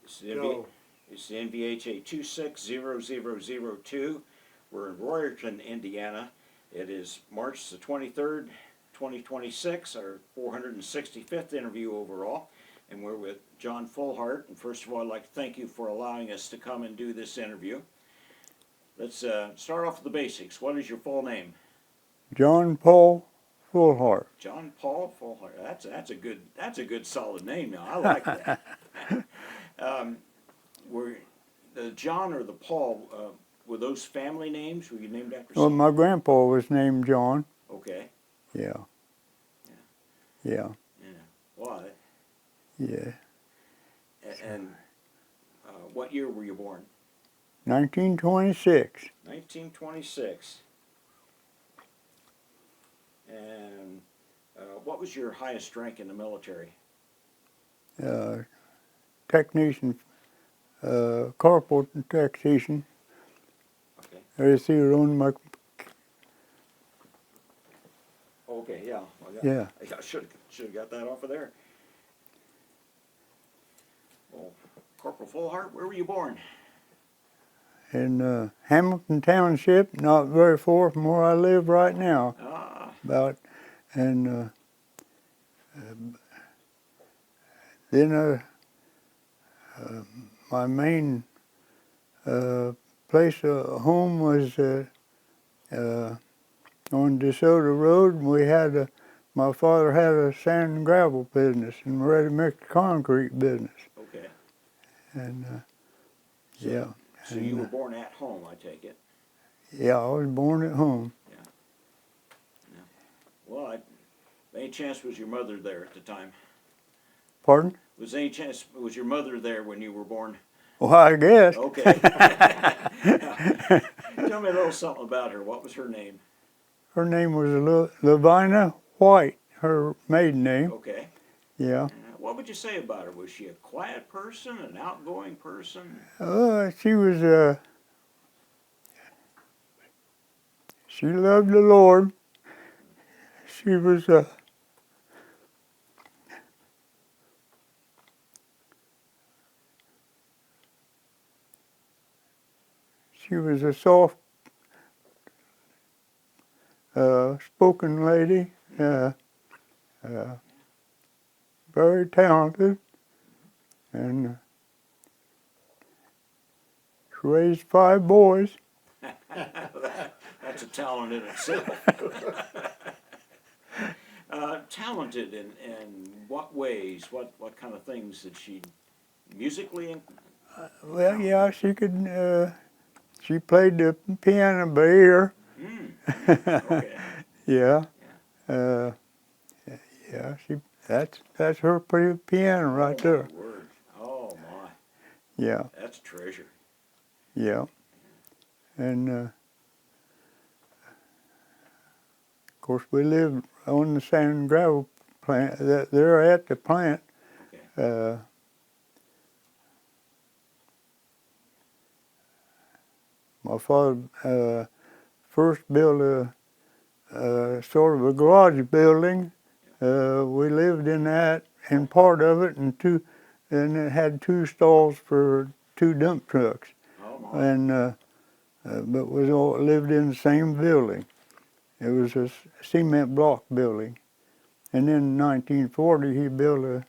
It's the NVHA 260002. We're in Royerton, Indiana. It is March the 23rd, 2026, our 465th interview overall. And we're with John Fullhart. And first of all, I'd like to thank you for allowing us to come and do this interview. Let's start off with the basics. What is your full name? John Paul Fullhart. John Paul Fullhart. That's a good solid name. Now I like that. Were the John or the Paul? Were those family names? Were you named after? Well, my grandpa was named John. Okay. Yeah. Yeah. Yeah. Yeah. Well. Yeah. And what year were you born? 1926. 1926. And what was your highest rank in the military? Technician, corporal technician. Okay. I see her on my. Okay. Yeah. Yeah. I should have got that off of there. Well, Corporal Fullhart, where were you born? In Hamilton Township, not very far from where I live right now. Ah. And then my main place of home was on DeSoto Road. We had my father had a sand and gravel business and ready-mix concrete business. Okay. And Yeah. So you were born at home, I take it. Yeah, I was born at home. Yeah. Well, any chance was your mother there at the time? Pardon? Was your mother there when you were born? Well, I guess. Okay. Tell me a little something about her. What was her name? Her name was Lavina White, her maiden name. Okay. Yeah. What would you say about her? Was she a quiet person, an outgoing person? She was, she loved the Lord. She was, she was a soft, spoken lady, very talented, and she raised 5 boys. That's a talent in itself. Talented in what ways? What kind of things did she musically? Well, yeah, she could. She played the piano by ear. Okay. Yeah. Yeah. That's her piano right there. My word. Oh my. Yeah. That's a treasure. Yeah. And of course, we lived on the sand and gravel plant. They're at the plant. Okay. My father first built a sort of a garage building. We lived in that, in part of it, and it had 2 stalls for 2 dump trucks. Oh my. And but we all lived in the same building. It was a cement block building. And then in 1940, he built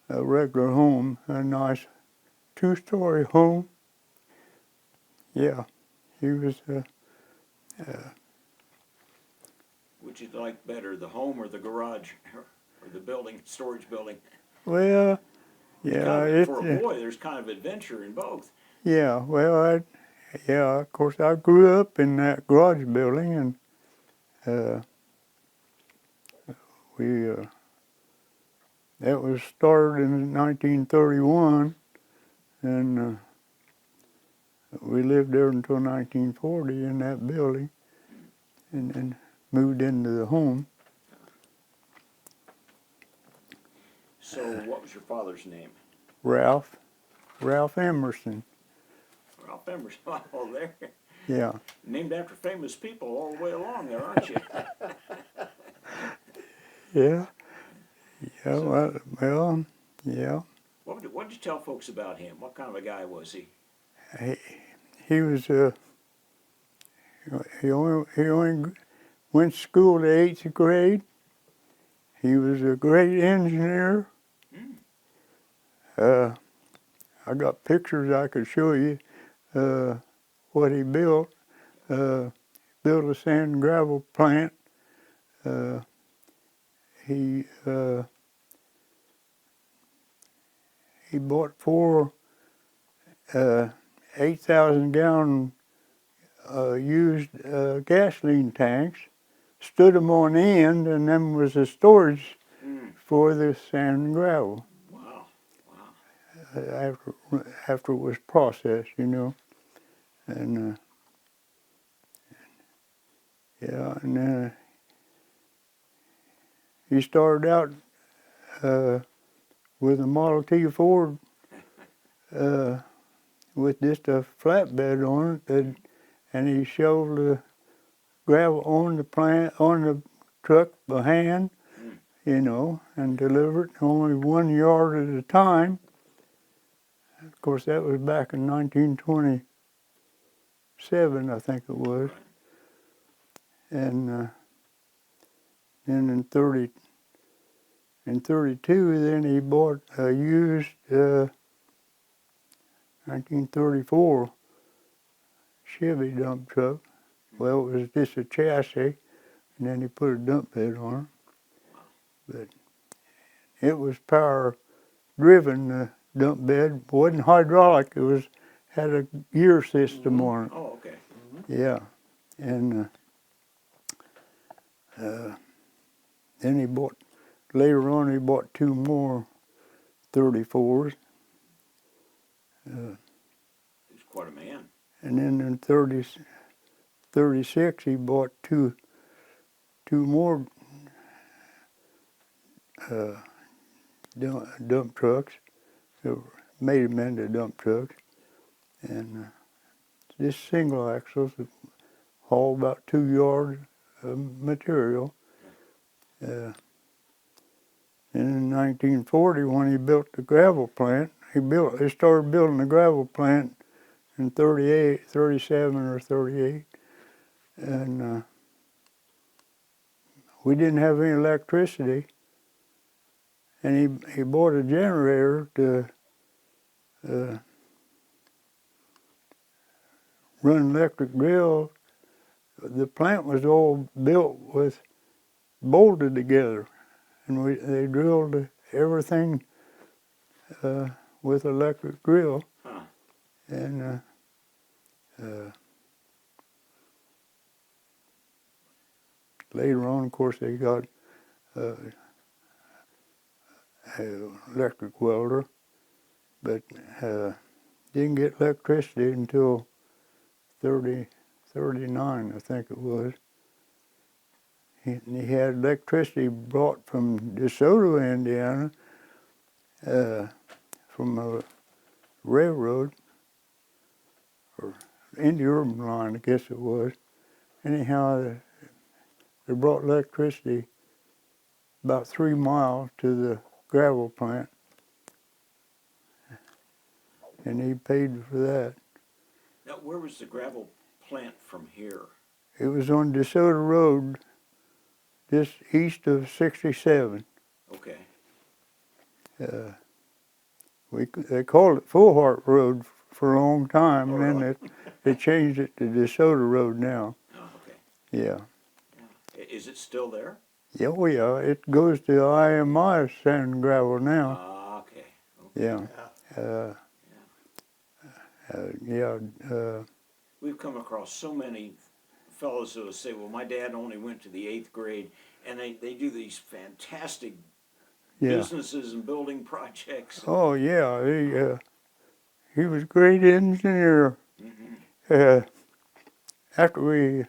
a regular home, a nice 2-story home. Yeah, he was. Would you like better, the home or the garage, or the building, storage building? Well, yeah. For a boy, there's kind of adventure in both. Yeah, well, of course, I grew up in that garage building, and that was started in 1931, and we lived there until 1940 in that building, and then moved into the home. So what was your father's name? Ralph Emerson. Ralph Emerson. Oh, there. Yeah. Named after famous people all the way along there, aren't you? Yeah. Yeah. Well. Yeah. What did you tell folks about him? What kind of a guy was he? He was he only went to school the 8th grade. He was a great engineer. I got pictures I could show you what he built. Built a sand and gravel plant. He bought 4 8,000-gallon used gasoline tanks, stood them on end, and then was a storage for the sand and gravel. Wow, wow. After it was processed, you know, and yeah, and he started out with a Model T Ford with just a flatbed on it, and he shoveled the gravel on the truck by hand, you know, and delivered only 1 yard at a time. Of course, that was back in 1927, I think it was. And then in 32, then he bought a used 1934 Chevy dump truck. Well, it was just a chassis, and then he put a dump bed on it. But it was power-driven, the dump bed. It wasn't hydraulic. It had a gear system on it. Oh, okay. Yeah, and then later on he bought 2 more 34s. He's quite a man. And then in 36 he bought two more dump trucks. Made them into dump trucks. And just single axles that haul about 2 yards of material. And in 1940, when he built the gravel plant, he started building the gravel plant in 37 or 38. And we didn't have any electricity. And he bought a generator to run electric drill. The plant was all built bolted together, and they drilled everything with electric drill. Huh. And later on, of course, they got an electric welder, but didn't get electricity until 39, I think it was. He had electricity brought from DeSoto, Indiana, from a railroad, or Indy-Urban line, I guess it was. Anyhow, they brought electricity about 3 miles to the gravel plant, and he paid for that. Now, where was the gravel plant from here? It was on DeSoto Road, just east of 67. Okay. They called it Fullhart Road for a long time, Oh, and then really? they changed it to DeSoto Road now. Oh, okay. Yeah. Is it still there? Yeah, oh yeah. It goes to IMI Sand and Gravel now. Ah, okay. Yeah. We've come across so many fellows who say, well, my dad only went to the 8th grade, and they do these fantastic businesses and building projects. Oh yeah, he was a great engineer. Mm-hmm. After we,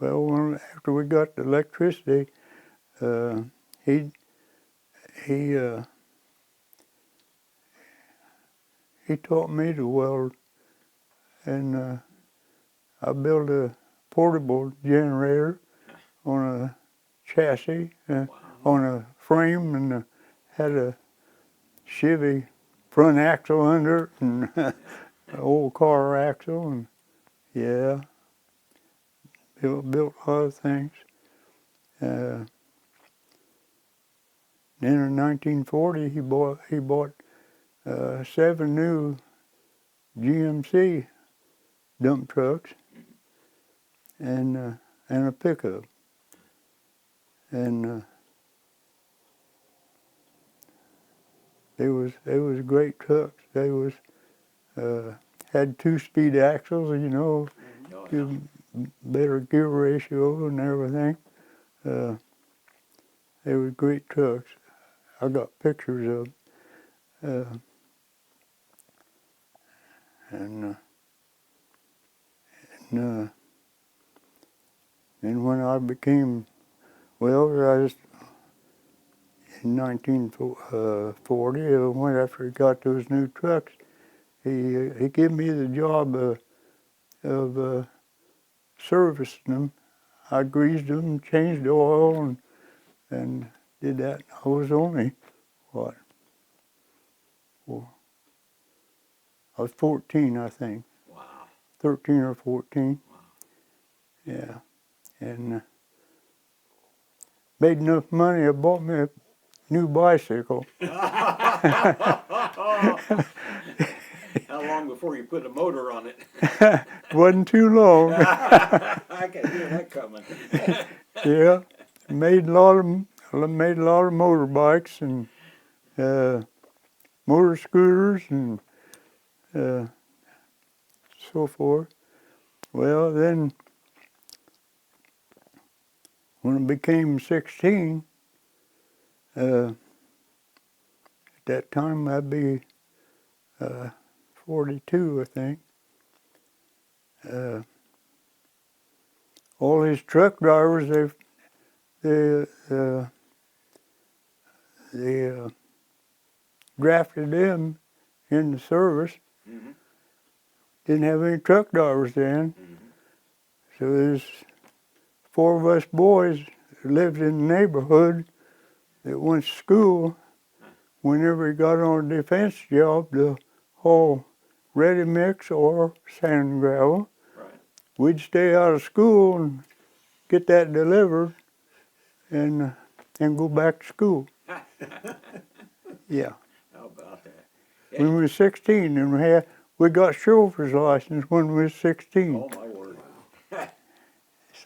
after we got the electricity, he taught me to weld, and I built a portable generator on a chassis, on a frame, and had a Chevy front axle under it and an old car axle, and yeah, built a lot of things. Then in 1940, he bought 7 new GMC dump trucks and a pickup, and they was great trucks. They was had 2-speed axles, you know, Oh, yeah. give better gear ratio and everything. They were great trucks. I got pictures of them. And when I became, well, I was in 1940, when after he got those new trucks, he gave me the job of servicing them. I greased them, changed the oil, and did that. I was only, what, well, I was 14, I think. Wow. 13 or 14. Wow. Yeah. And made enough money, I bought me a new bicycle. How long before you put a motor on it? Wasn't too long. I can hear that coming. Yeah. Made a lot of motorbikes and motor scooters and so forth. Well, then when I became 16, at that time I'd be 42, I think. All these truck drivers, they drafted them in the service. Mm-hmm. Didn't have any truck drivers then. Mm-hmm. So there's 4 of us boys that lived in the neighborhood that went to school. Whenever he got on a defense job to haul ready mix or sand and gravel, Right. we'd stay out of school and get that delivered and go back to school. Yeah. How about that? When we were 16, and we got chauffeur's license when we was 16. Oh my word.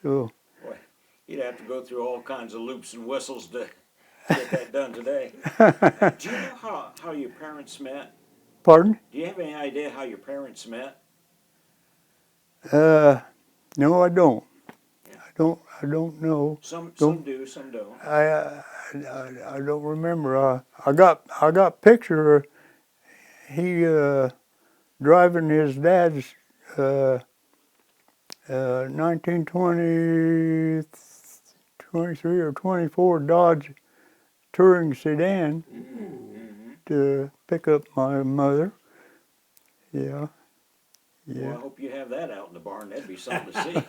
So Boy, you'd have to go through all kinds of loops and whistles to get that done today. Do you know how your parents met? Pardon? Do you have any idea how your parents met? No, I don't. Yeah. I don't know. Some do, some don't. I don't remember. I got picture. He driving his dad's 1923 or 24 Dodge touring sedan to pick up my mother. Yeah. Well, I hope you have that out in the barn. That'd be something to see.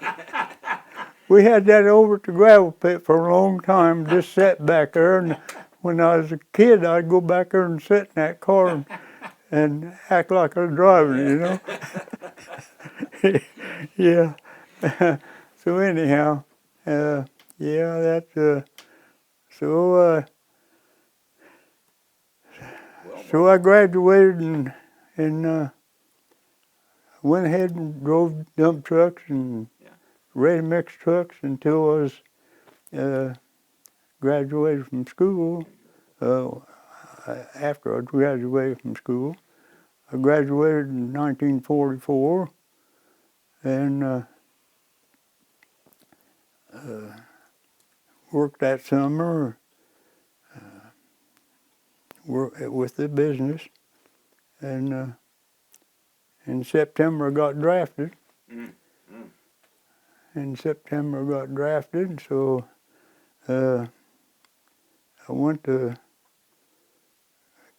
We had that over at the gravel pit for a long time, just sat back there. And when I was a kid, I'd go back there and sit in that car and act like I was driving, you know. Yeah. So anyhow, yeah, that's so I graduated and went ahead and drove dump trucks and ready mix trucks until I was graduated from school. After I graduated from school, I graduated in 1944 and worked that summer with the business, and in September I got drafted. In September I got drafted, so I went to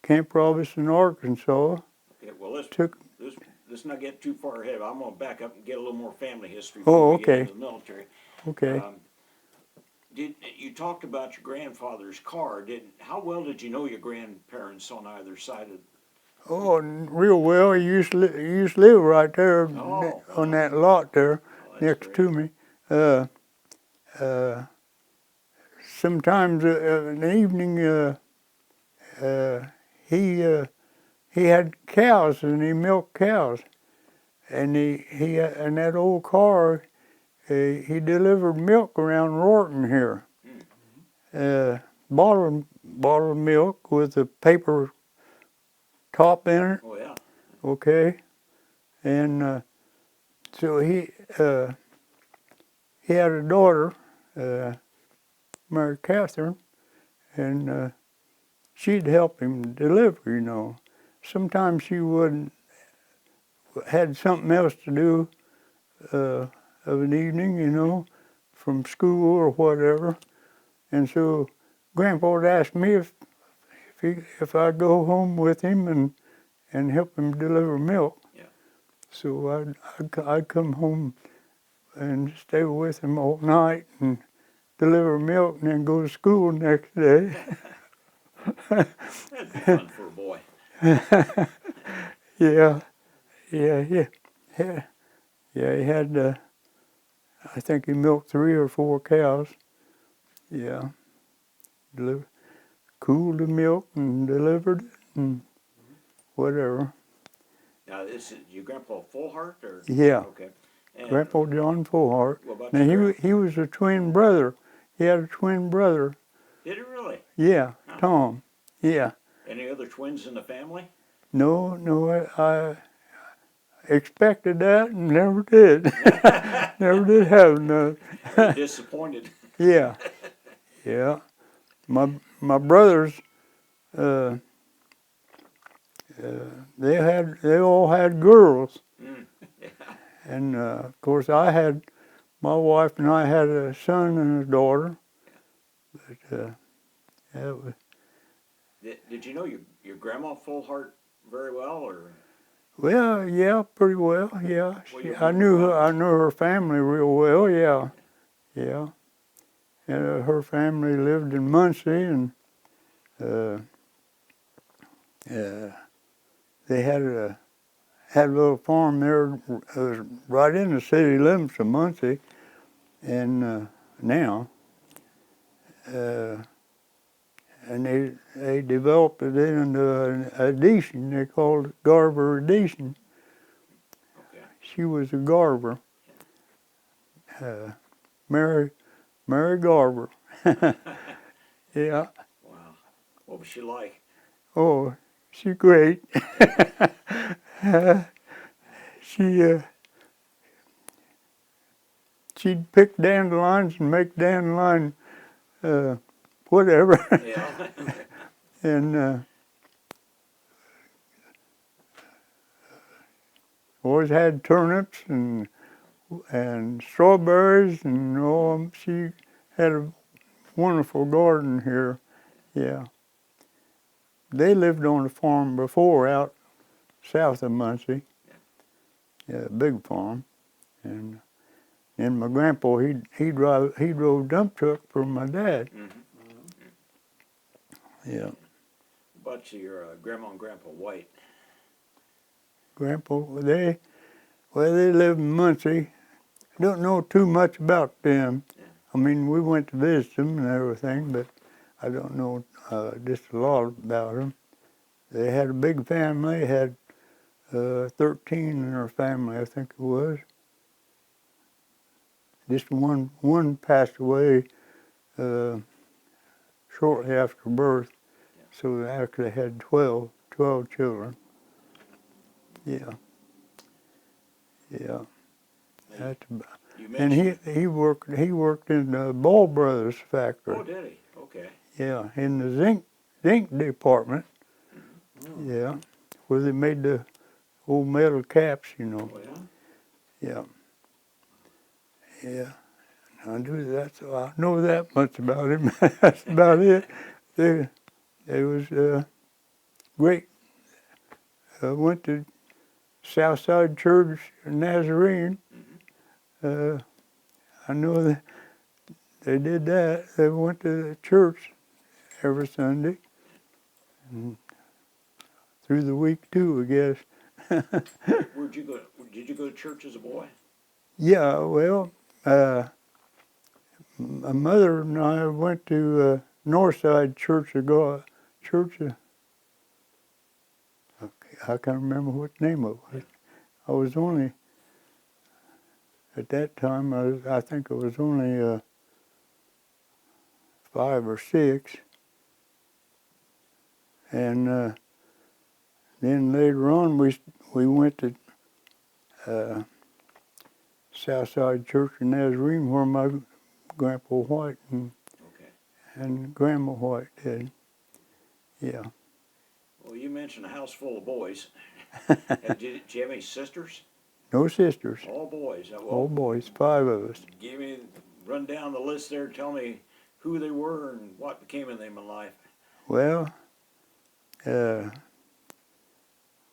Camp Robinson, Arkansas. Okay, well, let's not get too far ahead. I'm going to back up and get a little more family history before we get into the military. Okay. You talked about your grandfather's car? How well did you know your grandparents on either side of? Oh, real well. He used to live right there Oh, on wow. that lot there Oh, that's next great. to me. Uh, Sometimes in the evening, uh, he uh, he had cows and he milked cows, and he in that old car he delivered milk around Rorton here. Bottled milk with a paper top in it. Oh yeah. Okay, and so he had a daughter, Mary Catherine, and she'd help him deliver. Sometimes she wouldn't had something else to do of an evening, from school or whatever, and so Grandpa would ask me if I'd go home with him and help him deliver milk. Yeah. So I'd come home and stay with him all night and deliver milk and then go to school next day. That'd be fun for a boy. Yeah, yeah. Yeah, he had, I think he milked 3 or 4 cows. Yeah, cooled the milk and delivered it and whatever. Now, this is your grandpa Fullhart, or? Yeah, Okay. And Grandpa John Fullhart. what about Now your he was a twin brother. He had a twin brother. Did it really? Yeah, Huh. Tom. Yeah. Any other twins in the family? No, I expected that and never did. Never did have none. Are you disappointed? Yeah, yeah. My brothers, uh, they all had girls, Mm. Yeah. and of course my wife and I had a son and a daughter. But that was, Did you know your grandma Fullhart very well, or? well, yeah, pretty well. Yeah, Well, you I remember about knew her family real well. Yeah, yeah. And her family lived in Muncie, and they had a little farm there. It was right in the city limits of Muncie, and now, and they developed it into an addition. They called it Garber Addition. Okay. She was a Garber, Mary Garber. Yeah. Wow. What was she like? Oh, she's great. She she'd pick dandelions and make dandelion whatever, Yeah. and always had turnips and strawberries and all. She had a wonderful garden here. Yeah. They lived on a farm before out south of Muncie. Yeah, a big farm, and my grandpa he drove dump truck for my dad. Mm-hmm. Yeah. But your grandma and grandpa White. Grandpa, they live in Muncie. I don't know too much about them. Yeah. I mean, we went to visit them and everything, but I don't know just a lot about them. They had a big family, had 13 in their family, I think it was. Just one passed away shortly after birth, so they actually had 12 children. Yeah. Yeah. That's about, You and mentioned. he worked in the Ball Brothers factory. Oh, did he? Okay. Yeah, in the zinc department. Mm-hmm. Yeah, where they made the old metal caps, Oh, yeah. Yeah. Yeah. I do that, so I know that much about him. That's about it. It was great. Went to Southside Church Nazarene. Mm-hmm. I know they did that. They went to church every Sunday. And through the week too, I guess. Where'd you go? Did you go to church as a boy? Yeah, well, my mother and I went to Northside Church of God. Okay, I can't remember what the name of it was. I was only, at that time, I think I was only 5 or 6. And then later on, we went to Southside Church in Nazarene, where my Grandpa White Okay. and Grandma White did. Yeah. Well, you mentioned a house full of boys. Did you have any sisters? No sisters. All boys. All boys, 5 of us. Give me, run down the list there. Tell me who they were and what became of them in life. Well,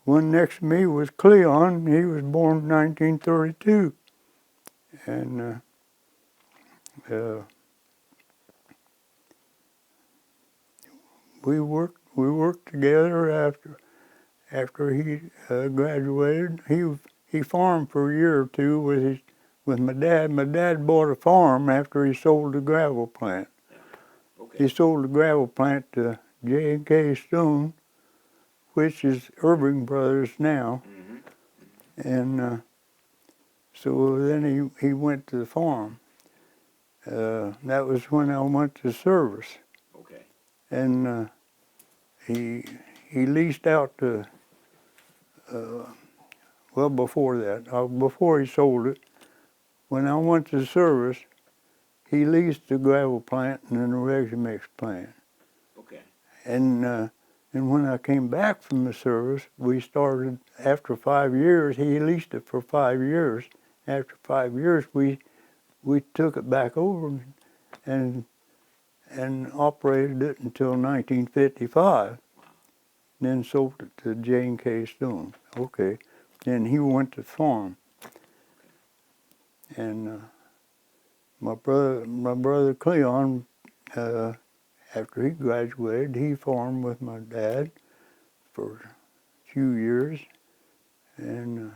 one next to me was Cleon. He was born in 1932. And we worked together after he graduated. He farmed for a year or two with my dad. My dad bought a farm after he sold the gravel plant. Okay. He sold the gravel plant to J&K Stone, which is Irving Brothers now. Mm-hmm. And so then he went to the farm. That was when I went to service. Okay. And he leased out to, well, before that, before he sold it, when I went to service, he leased the gravel plant and then the resin mix plant. Okay. And when I came back from the service, we started, after 5 years, he leased it for 5 years. After 5 years, we took it back over and operated it until 1955. Then sold it to J&K Stone. Okay. Then he went to farm. And my brother Cleon, after he graduated, he farmed with my dad for a few years. And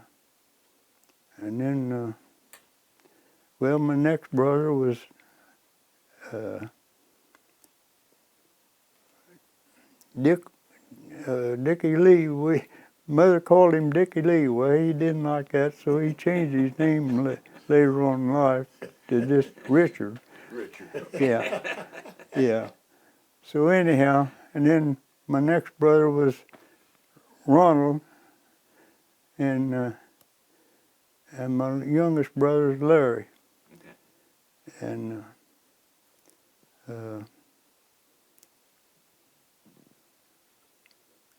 then, well, my next brother was Dickie Lee. Mother called him Dickie Lee. Well, he didn't like that, so he changed his name later on in life to just Richard. Richard. Yeah, yeah. So anyhow, and then my next brother was Ronald, and my youngest brother is Larry. Okay. And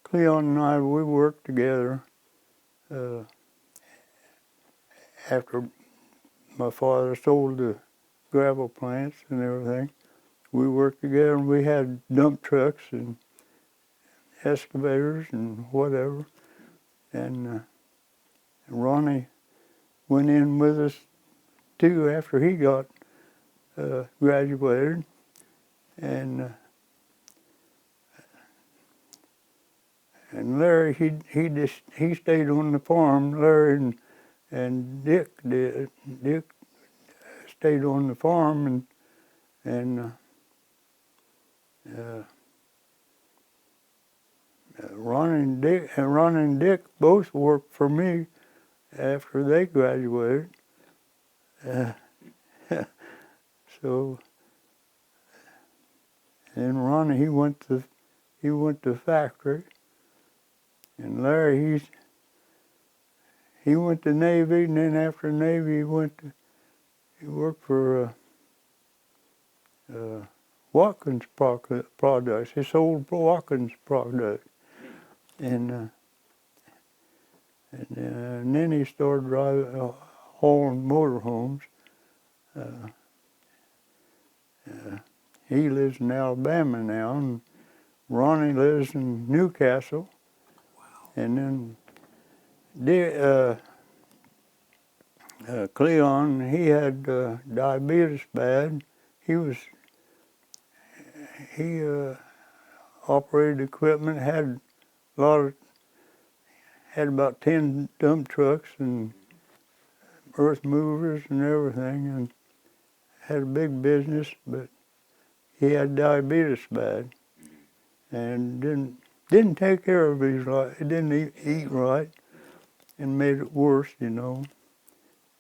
Cleon and I, we worked together after my father sold the gravel plants and everything. We worked together and we had dump trucks and excavators and whatever. And Ronnie went in with us too after he got graduated. And Larry, he stayed on the farm. Larry and Dick did. Dick stayed on the farm, and Ron and Dick both worked for me after they graduated. So, and Ronnie, he went to factory, and Larry he went to Navy, and then after Navy he worked for Watkins products. He sold Watkins products, and then he started hauling motorhomes. He lives in Alabama now, and Ronnie lives in Newcastle. Wow. And then Cleon, he had diabetes bad. he operated equipment, had a lot of, had about 10 dump trucks and earth movers and everything, and had a big business, but he had diabetes bad, and didn't take care of his life. He didn't eat right, and made it worse, you know.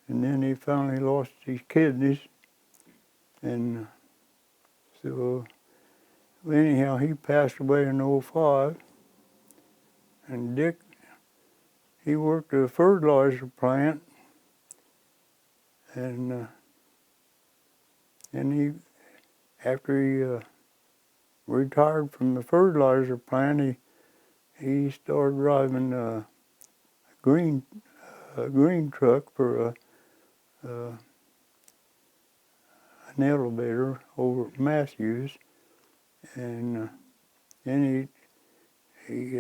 And then he finally lost his kidneys, and so anyhow, he passed away in '05. And Dick, he worked at a fertilizer plant, and after he retired from the fertilizer plant, he started driving a green truck for an elevator over at Matthews, and then he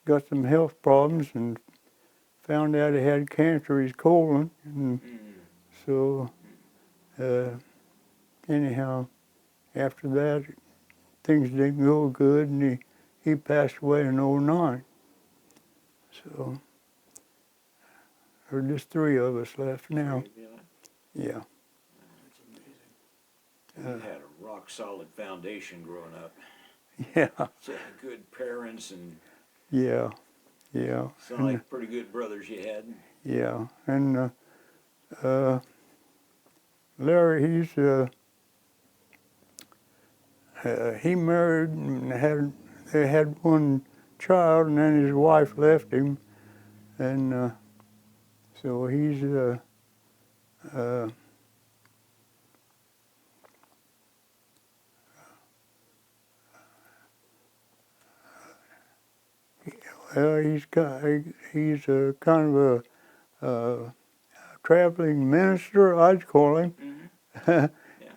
got some health problems and found out he had cancer in his colon, and so anyhow, after that, things didn't go good, and he passed away in '09. So there's just 3 of us left now. Yeah. That's amazing. You had a rock solid foundation growing up. Yeah. So good parents and Yeah. sound like pretty good brothers you had. Yeah, and Larry, he married and they had 1 child, and then his wife left him, and so he's he's kind of a traveling minister, I'd call him.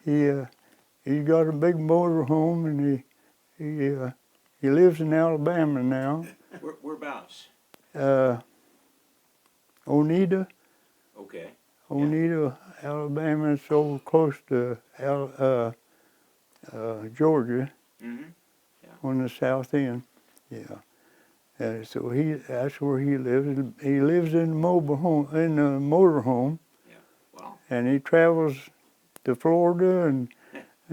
Yeah. He's got a big motor home, and he lives in Alabama now. Whereabouts? Oneida. Okay. Oneida, Alabama. It's over close to Georgia, on the south end. Yeah. So that's where he lives. He lives in the mobile home, in the motor home. Yeah. Wow. And he travels to Florida and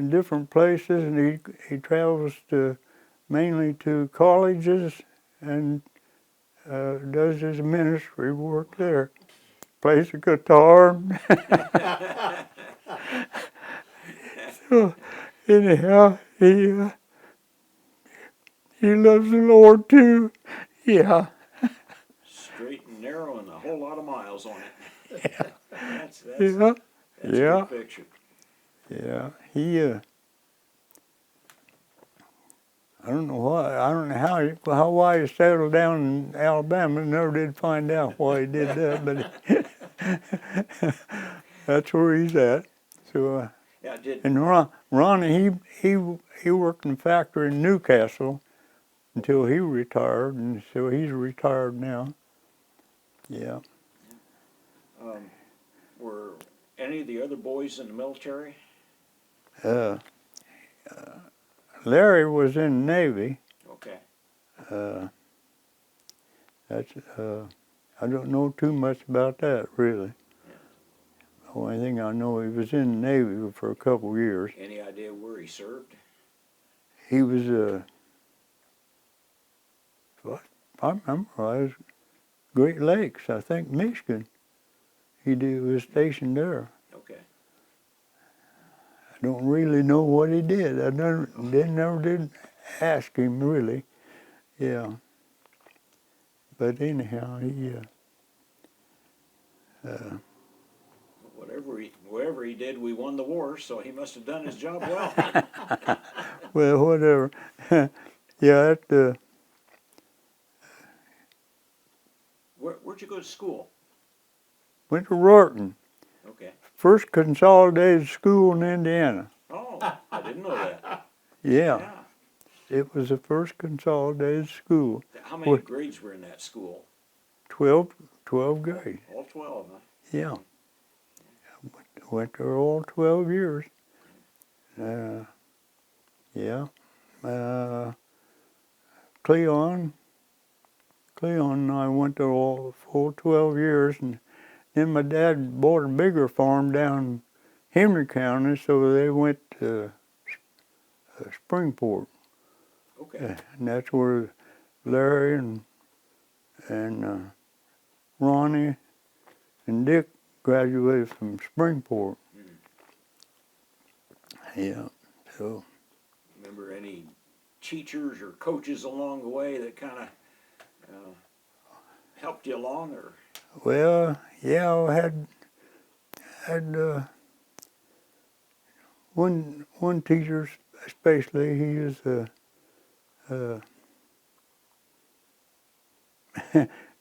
different places, and he travels mainly to colleges and does his ministry work there. Plays the guitar. So anyhow, he loves the Lord too. Yeah. Straight and narrow and a whole lot of miles on it. Yeah. That's Yeah. a good picture. Yeah. I don't know why. I don't know why he settled down in Alabama. Never did find out why he did that, but that's where he's at. So, Yeah, and Ronnie, he worked in a factory in Newcastle until he retired, and so he's retired now. Yeah. Were any of the other boys in the military? Larry was in the Navy. Okay. I don't know too much about that, really. Yeah. The only thing I know, he was in the Navy for a couple of years. Any idea where he served? He was, I remember, I was Great Lakes, I think, Michigan. He was stationed there. Okay. I don't really know what he did. I never did ask him, really. Yeah. But anyhow, he whatever he did, we won the war, so he must have done his job well. well, whatever. Yeah, Where'd you go to school? went to Rorton. Okay. First consolidated school in Indiana. Oh, I didn't know that. Yeah. It was the first consolidated school. How many grades were in that school? 12 grades. All 12, huh? Yeah. went there all 12 years. Yeah. Cleon and I went there all the full 12 years, and then my dad bought a bigger farm down Henry County, so they went to Springport. Okay. And that's where Larry and Ronnie and Dick graduated from Springport. Yeah, so. Remember any teachers or coaches along the way that kind of helped you along, or? Well, yeah, I had one teacher especially. He was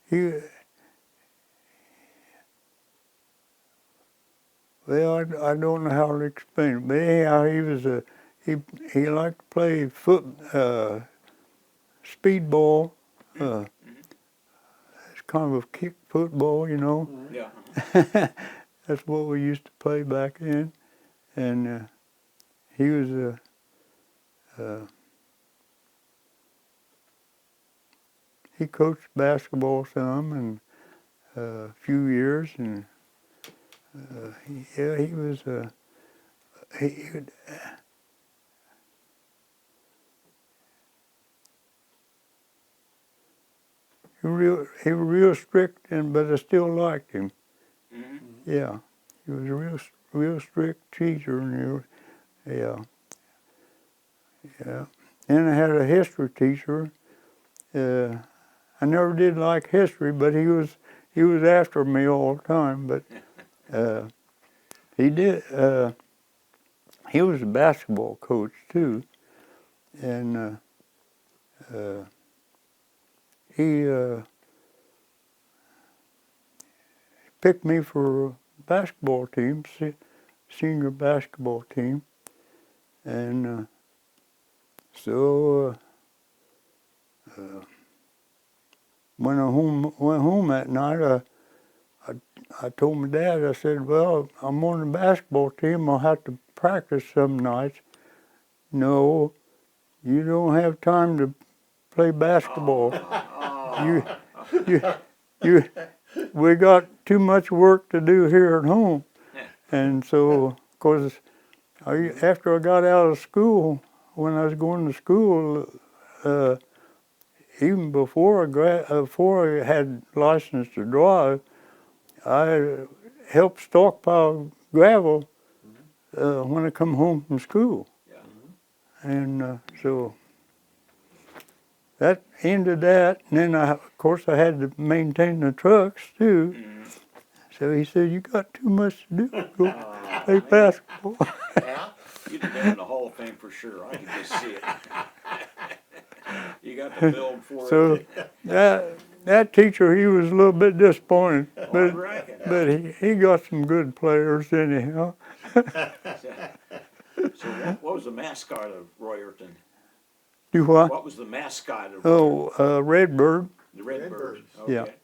he. Well, I don't know how to explain it, but anyhow, he liked to play speedball. It's kind of a kick football, you know. Yeah. That's what we used to play back then, and he was he coached basketball some and a few years, and yeah, he was he would, he was real strict, but I still liked him. Mm-hmm. Yeah, he was a real strict teacher, and yeah. And I had a history teacher. I never did like history, but he was after me all the time. But he did. He was a basketball coach too, and he picked me for a basketball team, senior basketball team, and so when I went home that night, I told my dad, I said, well, I'm on the basketball team, I'll have to practice some nights. No, you don't have time to play basketball. We got too much work to do here at home. And so, of course, after I got out of school, when I was going to school, even before I had license to drive, I helped stockpile gravel when I come home from school. Yeah. And so that ended that. And then, of course, I had to maintain the trucks, too. Mm-hmm. So he said, you got too much to do. Go play basketball. Yeah, you'd have been in the Hall of Fame for sure. I can just see it. You got the build for so it. So that teacher, he was a little bit disappointed. Well, but he got some good players anyhow. So what was the mascot of Royerton? Do what? What was the mascot of Royerton? Oh, Redbird. The Redbirds. Okay.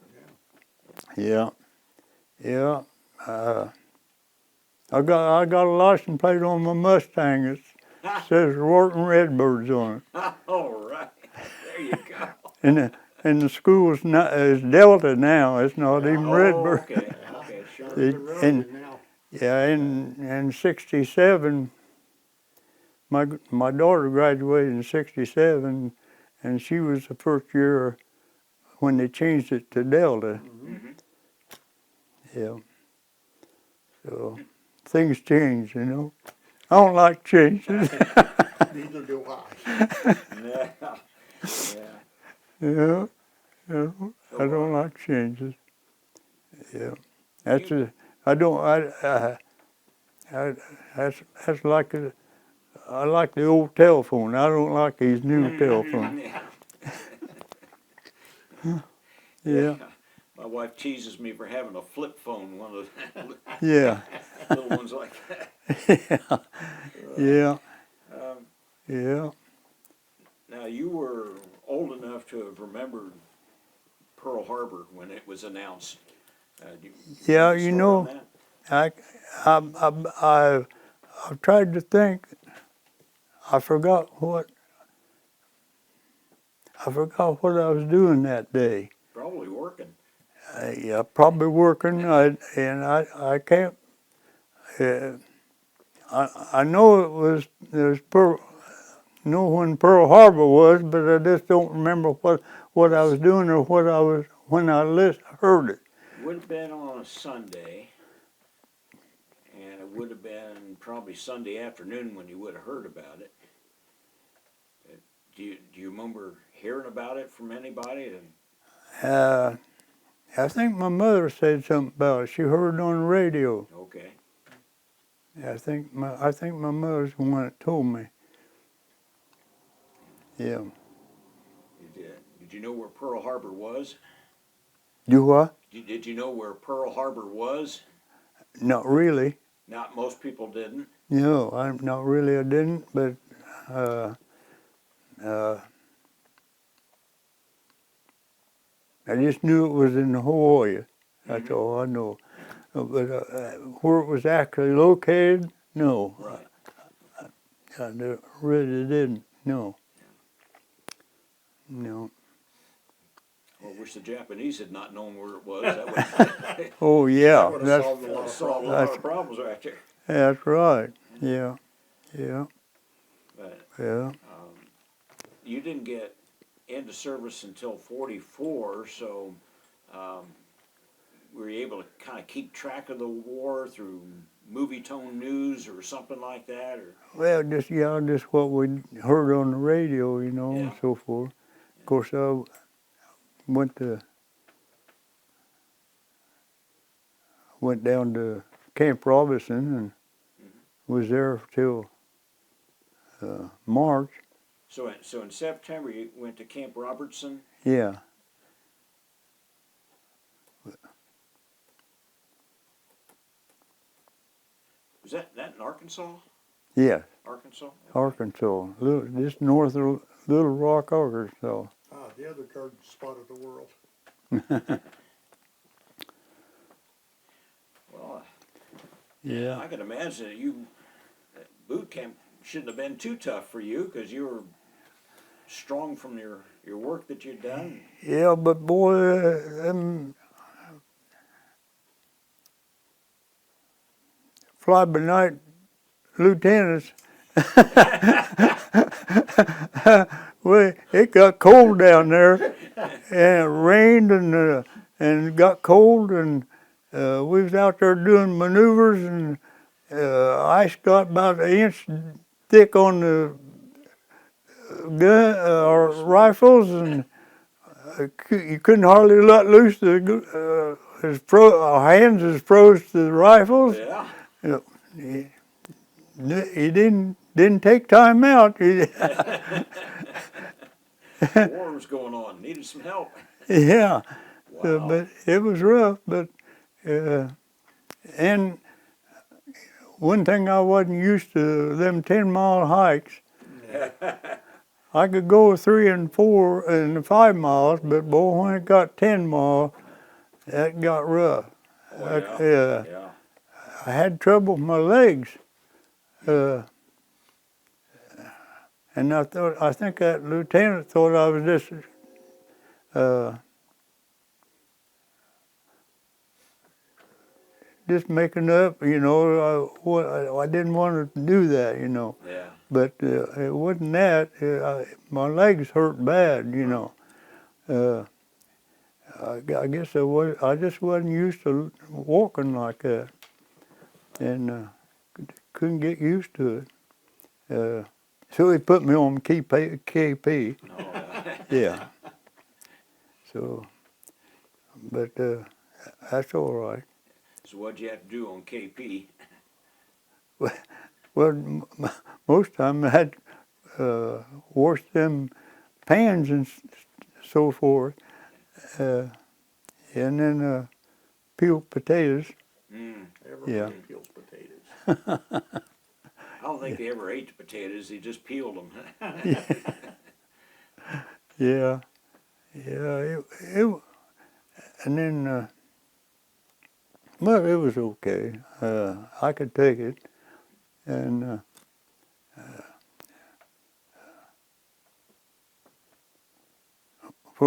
Yeah. Yeah. I got a license plate on my Mustang. It says Royerton Redbirds on it. All right. There you go. And the school is Delta now. It's not even Redbird. Okay. Okay. Sure. In '67, my daughter graduated in '67, and she was the first year when they changed it to Delta. Mm-hmm. Yeah. So things change, you know. I don't like changes. Neither do I. Yeah. I don't like changes. Yeah. That's like I like the old telephone. I don't like these new telephones. Yeah. My wife teases me for having a flip phone, one of those Yeah. little ones like that. Yeah. Yeah. Now, you were old enough to have remembered Pearl Harbor when it was announced. Yeah, you know, I've tried to think. I forgot what I was doing that day. Probably working. Yeah, probably working. I can't. Uh, I know know when Pearl Harbor was, but I just don't remember what I was doing or when I heard it. Would have been on a Sunday, and it would have been probably Sunday afternoon when you would have heard about it. Do you remember hearing about it from anybody? I think my mother said something about it. She heard it on the radio. Okay. I think my mother's the one that told me. Yeah. Did you know where Pearl Harbor was? Do what? Did you know where Pearl Harbor was? Not really. Not most people didn't. No, I'm not really. I didn't, but I just knew it was in Hawaii. That's all I know. But where it was actually located, no. Right. I really didn't. No. No. Well, I wish the Japanese had not known where it was. That would Oh yeah, Would have that's solved a lot have of solved a problems. lot of problems right there. that's right. Yeah, yeah, But yeah. you didn't get into service until '44, so were you able to kind of keep track of the war through movie tone news or something like that? Or Well, just what we heard on the radio, you know, and Yeah. so forth. Of course, I went down to Camp Robinson and was there till March. so in September you went to Camp Robertson. Yeah, Was that in Arkansas? yeah, Arkansas. Arkansas, just north of Little Rock, Arkansas. The other garden spot of the world. Well, Yeah. I can imagine that boot camp shouldn't have been too tough for you because you were strong from your work that you'd done. Yeah, but boy, fly-by-night lieutenants, well, it got cold down there, and it rained and it got cold, and we was out there doing maneuvers, and ice got about an inch thick on the gun or rifles, and you couldn't hardly let loose our hands as froze to the rifles. Yeah. He didn't take time out. War was going on. Needed some help. Yeah, Wow. but it was rough. But and one thing I wasn't used to, them 10-mile hikes. I could go 3 and 4 and 5 miles, but boy, when it got 10 miles, that got rough. Oh, Yeah. Yeah. I had trouble with my legs. And I think that lieutenant thought I was just making up, you know. I didn't want to do that, you know. Yeah. But it wasn't that. My legs hurt bad, you know. I guess I just wasn't used to walking like that, and couldn't get used to it. So he put me on KP. Oh, yeah. Yeah. So, but that's all right. So what'd you have to do on KP? Well, most time I had wash them pans and so forth, and then peel potatoes. Everybody peels potatoes. I don't think they ever ate the potatoes. They just peeled them. Yeah, yeah. And then Well, it was okay. I could take it, and of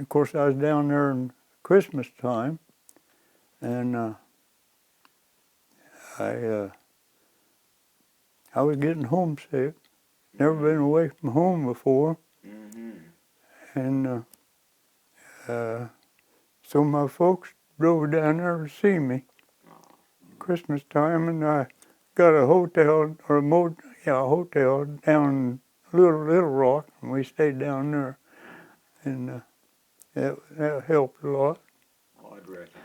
course, I was down there in Christmas time, and I was getting homesick. Never been away from home before, and so my folks drove down there to see me Christmas time, and I got a hotel or a hotel down Little Rock, and we stayed down there, and that helped a lot. Oh, I'd reckon.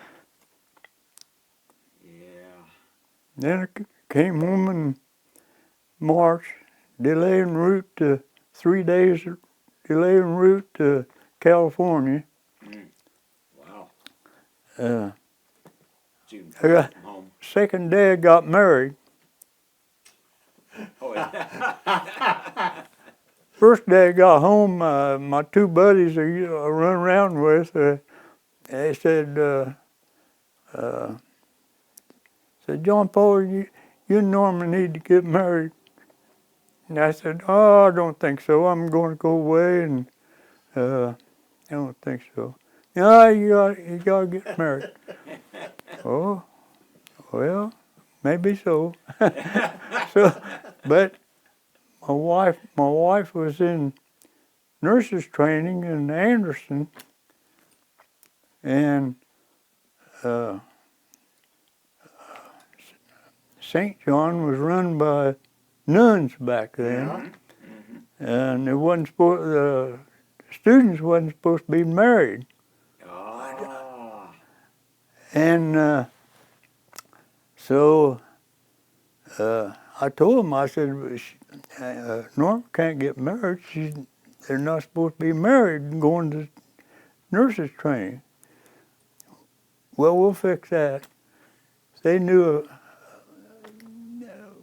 Yeah. Then I came home in March, delay en route to 3 days, delay en route to California. Wow. Uh, So you I got, from home. second day I got married. Oh, yeah. First day I got home, my two buddies I run around with, they said, John Paul, you and Norman need to get married. And I said, oh, I don't think so. I'm going to go away, and I don't think so. Yeah, you got to get married. Oh, well, maybe so. But my wife was in nurses training in Anderson, and St. John was run by nuns back then, and it wasn't the students wasn't supposed to be married. Ah. And so I told him, I said, Norma can't get married. They're not supposed to be married and going to nurses training. Well, we'll fix that. They knew,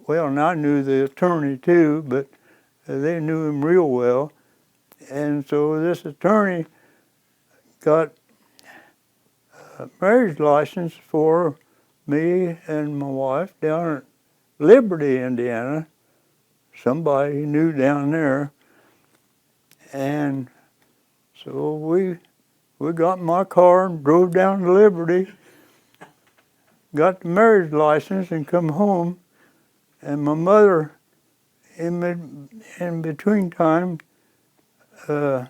well, and I knew the attorney too, but they knew him real well. And so this attorney got a marriage license for me and my wife down at Liberty, Indiana. Somebody he knew down there. And so we got in my car and drove down to Liberty, got the marriage license and come home. And my mother, in between time, her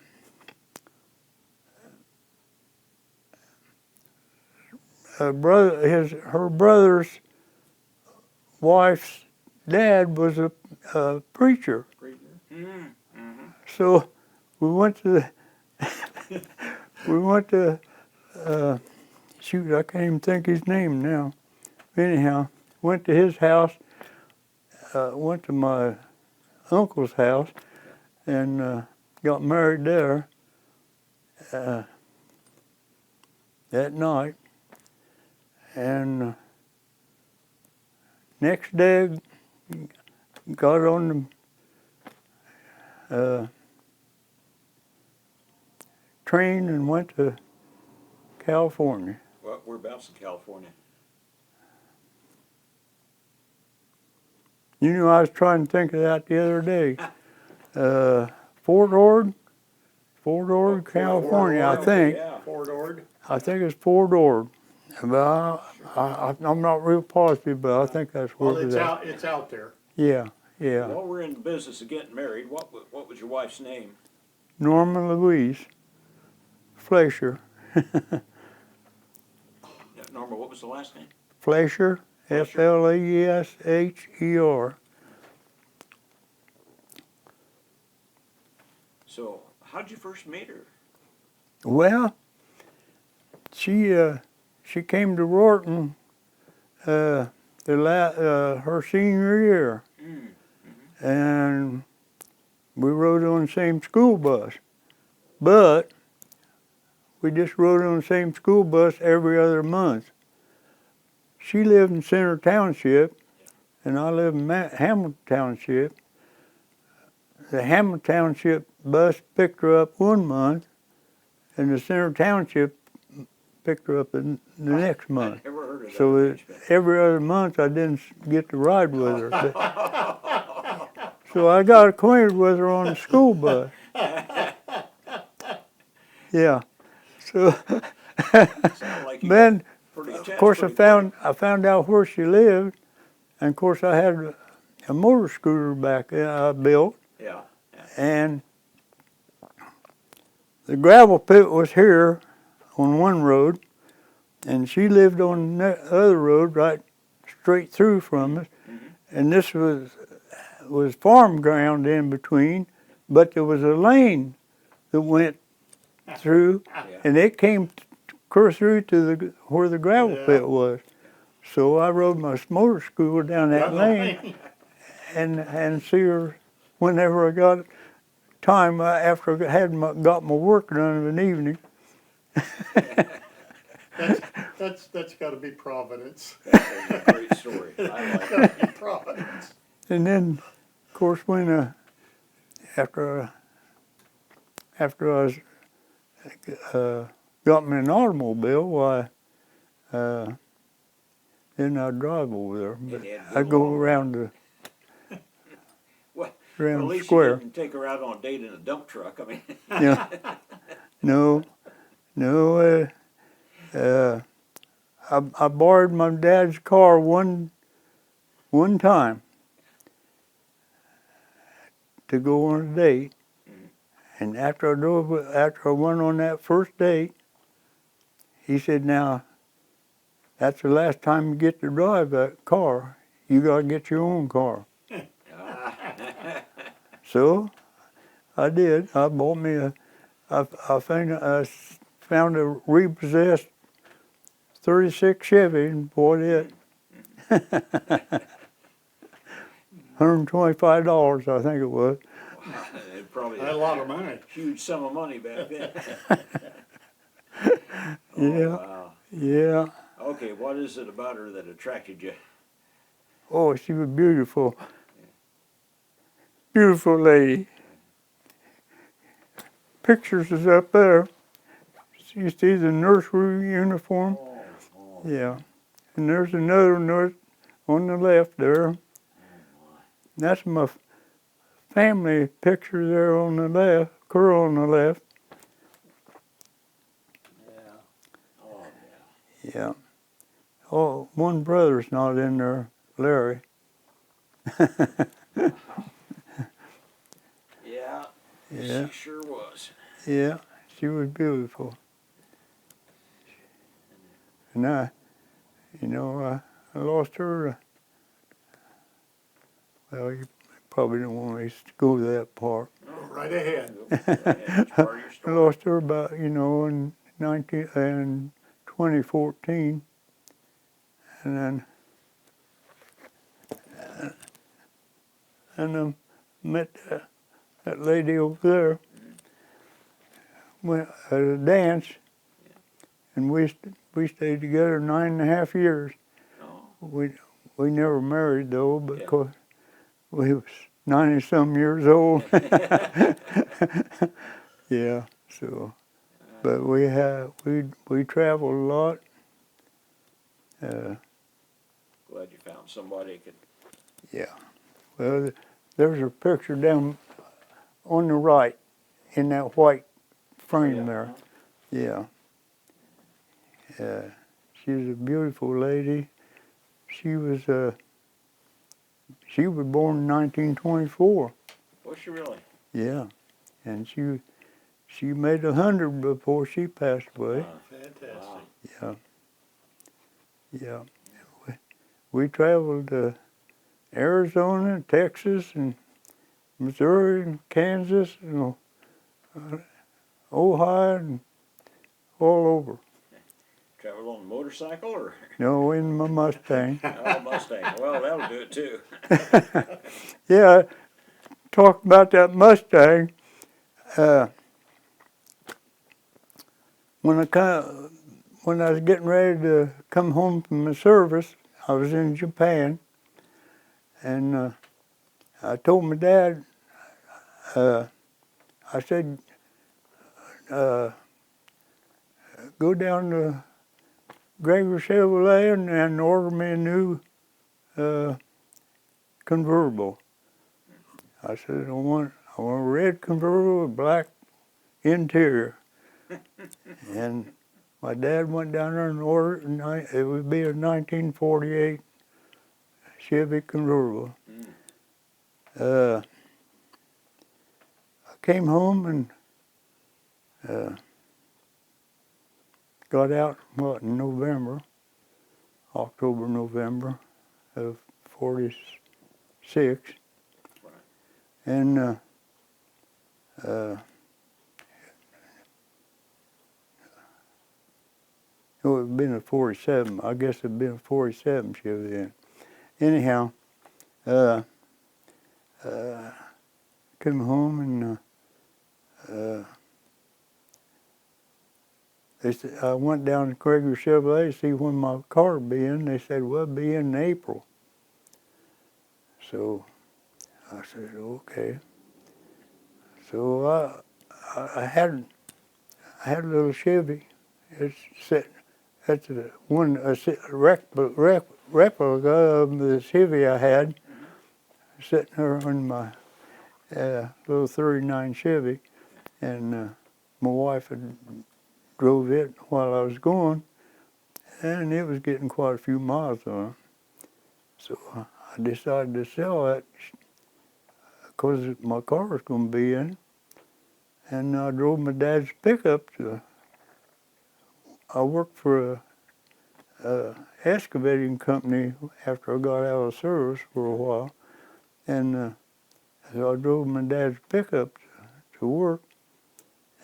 brother's wife's dad was a preacher. So we went to shoot, I can't even think his name now. Anyhow, went to his house, went to my uncle's house, and got married there that night. And next day, got on the train and went to California. Whereabouts in California? You know, I was trying to think of that the other day. Fort Ord, California, I think. Yeah. Fort Ord. I think it's Fort Ord. But I'm not real positive, but I think that's where Well, it's at. it's out there. Yeah. While we're in the business of getting married, what was your wife's name? Norma Louise Fleischer. Norma, what was the last name? Fleischer, Fleisher. So, how'd you first meet her? Well, she came to Rorton her senior year, and we rode on the same school bus. But we just rode on the same school bus every other month. She lived in Center Township, and I lived in Hamilton Township. The Hamilton Township bus picked her up one month, and the Center Township picked her up the next month. I never heard of that So arrangement. every other month I didn't get to ride with her. So I got acquainted with her on the school bus. Yeah. So Sound like you then, pretty attached. of course, pretty quick. I found out where she lived, and of course I had a motor scooter back then I built, Yeah. and the gravel pit was here on one road, and she lived on the other road right straight through from us, and this was farm ground in between, but there was a lane that went through, Yeah. and it came clear through to where the gravel Yeah. pit was. So I rode my motor scooter down that Down the lane and see her whenever I got time after I got my work done of an evening. That's got to be Providence. That's a great story. I like it. Got to be Providence. And then, of course, when after I was got me an automobile, why then I'd drive over there. But you had to I go go along. around the Well, around at the least square. you didn't take her out on a date in a dump truck. I mean, Yeah. No. I borrowed my dad's car one time to go on a date, and after I went on that first date, he said, "Now, that's the last time you get to drive that car. You got to get your own car." So I did. I bought me I found a repossessed 36 Chevy and bought it. $125, I think it was. it probably Had a lot of money. huge sum of money back then. Oh, Yeah. wow. Yeah. Okay, what is it about her that attracted you? Oh, she was beautiful. Beautiful lady. Pictures is up there. You see the nursery uniform? Oh, Yeah. And there's another nurse on the left there. That's my family picture there on the left, girl on the left. yeah. Oh, yeah. Yeah. Oh, one brother's not in there, Larry. Yeah. Yeah. She sure was. Yeah, she was beautiful. And I lost her. Well, you probably don't want me to go to that part. Go right ahead. That's part of your I story. lost her about, in 2014, and then met that lady over there. Went at a dance, and we stayed together 9.5 years. Oh, We never married though, Yeah. because we was 90-some years old. Yeah, so, but we traveled a lot. glad you found somebody that could. Yeah, well, there's a picture down on the right in that white frame Yeah. there. Yeah. She was a beautiful lady. She was born in 1924. Was she really? Yeah, and she made 100 before she passed away. Fantastic. Wow. Yeah, yeah. We traveled to Arizona, Texas, and Missouri, and Kansas, and Ohio, and all over. Traveled on a motorcycle or? No, in my Mustang. Oh, Mustang. Well, that'll do it too. Yeah, talk about that Mustang. When I was getting ready to come home from the service, I was in Japan, and I told my dad, I said, go down to Gregor Chevrolet and ordered me a new convertible. I said, I want a red convertible with black interior. And my dad went down there and ordered, and it would be a 1948 Chevy convertible. I came home and got out, in November, October, November of 46. And it would have been a 47. I guess it would have been a 47 Chevy then. Anyhow, came home and they said, I went down to Gregor Chevrolet to see when my car would be in. They said, well, it'll be in April. So I said, okay. So I had a little Chevy. It's sitting. That's a replica of the Chevy I had, sitting there in my little 39 Chevy, and my wife had drove it while I was going, and it was getting quite a few miles on it. So I decided to sell that because my car was going to be in, and I drove my dad's pickup to. I worked for a excavating company after I got out of service for a while, and so I drove my dad's pickup to work,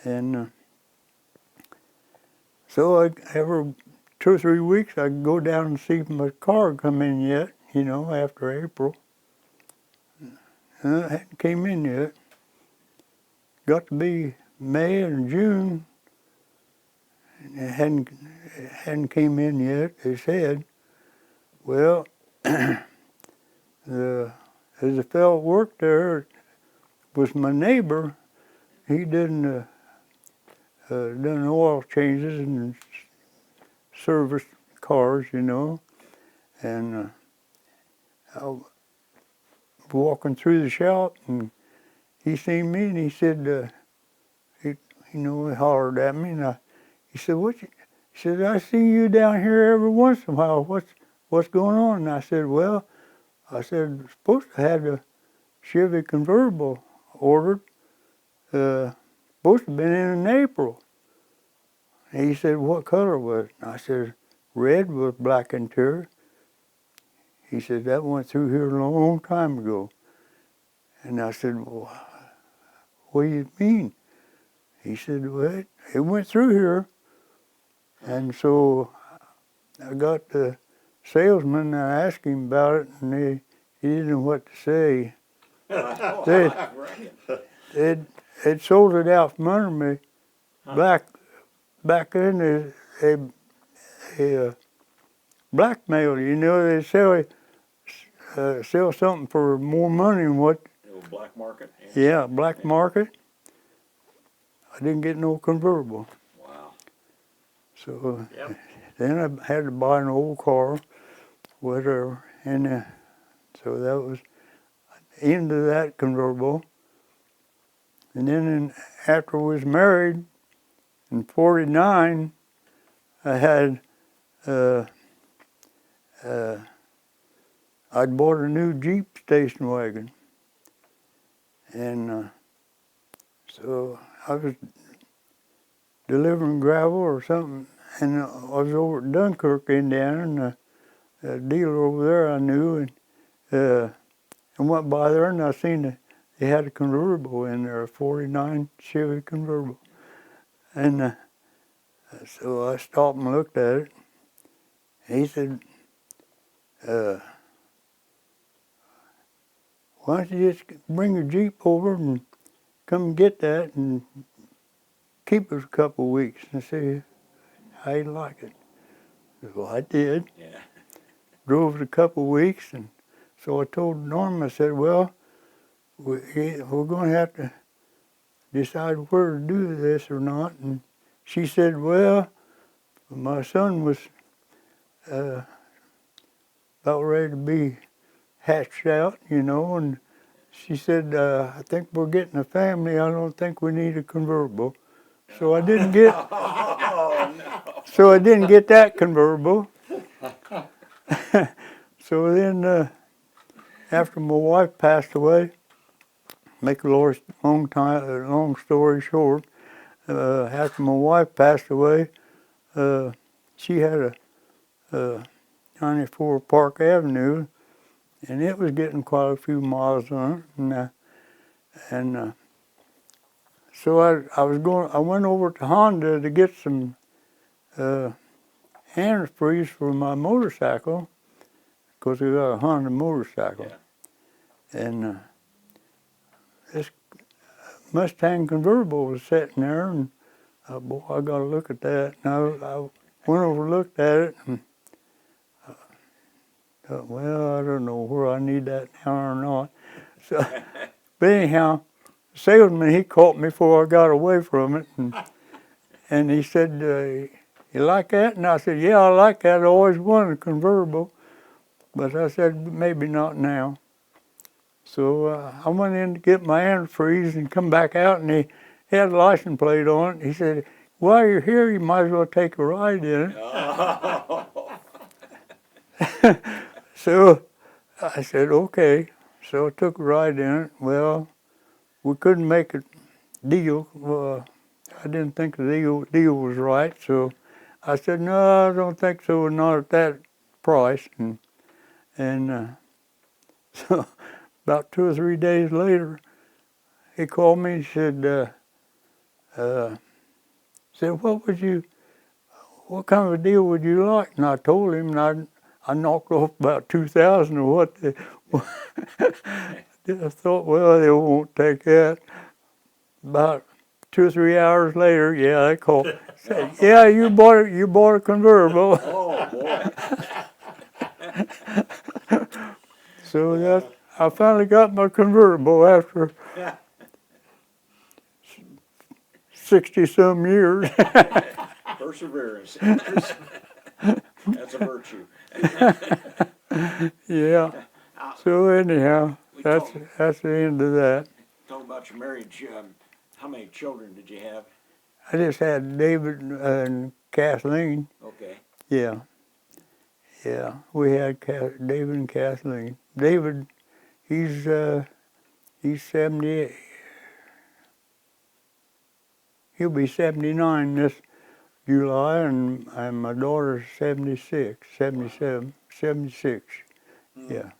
and so every 2 or 3 weeks I'd go down and see if my car had come in yet, after April. It hadn't came in yet. Got to be May and June, and it hadn't came in yet. They said, well, there's a fellow that worked there, was my neighbor. He done oil changes and service cars, and I was walking through the shop, and he seen me, and he said, he hollered at me, and he said, he said, I see you down here every once in a while. What's going on? And I said, well, supposed to have a Chevy convertible ordered. Supposed to have been in April. And he said, what color was it? And I said, red with black interior. He said, that went through here a long time ago. And I said, well, what do you mean? He said, well, it went through here. And so I got the salesman, and I asked him about it, and he didn't know what to say. They'd sold it out from under me. Back then, they blackmail, they sell something for more money than what. Black market? Yeah, black market. I didn't get no convertible. Wow. So then I had to buy an old car, whatever, and so that was the end of that convertible. And then after I was married, in 49, I had, I'd bought a new Jeep station wagon. And so I was delivering gravel or something, and I was over at Dunkirk, Indiana, and a dealer over there I knew, and went by there, and I seen they had a convertible in there, a 49 Chevy convertible. And so I stopped and looked at it. He said, why don't you just bring your Jeep over and come get that and keep it a couple of weeks and see how you like it. So I did. Yeah. Drove it a couple of weeks, and so I told Norm, I said, well, we're going to have to decide where to do this or not. And she said, well, my son was about ready to be hatched out, you know, and she said, I think we're getting a family. I don't think we need a convertible. So I didn't get, Oh, no. so I didn't get that convertible. So then, after my wife passed away, make a long story short, after my wife passed away, she had a 94 Park Avenue, and it was getting quite a few miles on it, and so I went over to Honda to get some antifreeze for my motorcycle, because we got a Honda motorcycle, and this Mustang convertible was sitting there, and boy, I got to look at that. And I went over and looked at it, and thought, well, I don't know where I need that now or not. So, but anyhow, the salesman, he caught me before I got away from it, and he said, you like that? And I said, yeah, I like that. I always wanted a convertible. But I said, maybe not now. So I went in to get my antifreeze and come back out, and he had a license plate on it. He said, while you're here, you might as well take a ride in it. Oh. So I said, okay. So I took a ride in it. Well, we couldn't make a deal. I didn't think the deal was right. So I said, no, I don't think so, not at that price. And so about 2 or 3 days later, he called me and said, what kind of a deal would you like? And I told him, and I knocked off about 2,000 or what. I thought, well, they won't take that. About 2 or 3 hours later, yeah, they called. Said, yeah, you bought a convertible. Oh, boy. So I finally got my convertible after 60-some years. Perseverance. That's a virtue. Yeah. So anyhow, We that's the end of that. Talk about your marriage. How many children did you have? I just had David and Kathleen. Okay. Yeah. Yeah, we had David and Kathleen. David, he's 78. He'll be 79 this July, and my daughter's 76, 77, 76. Yeah,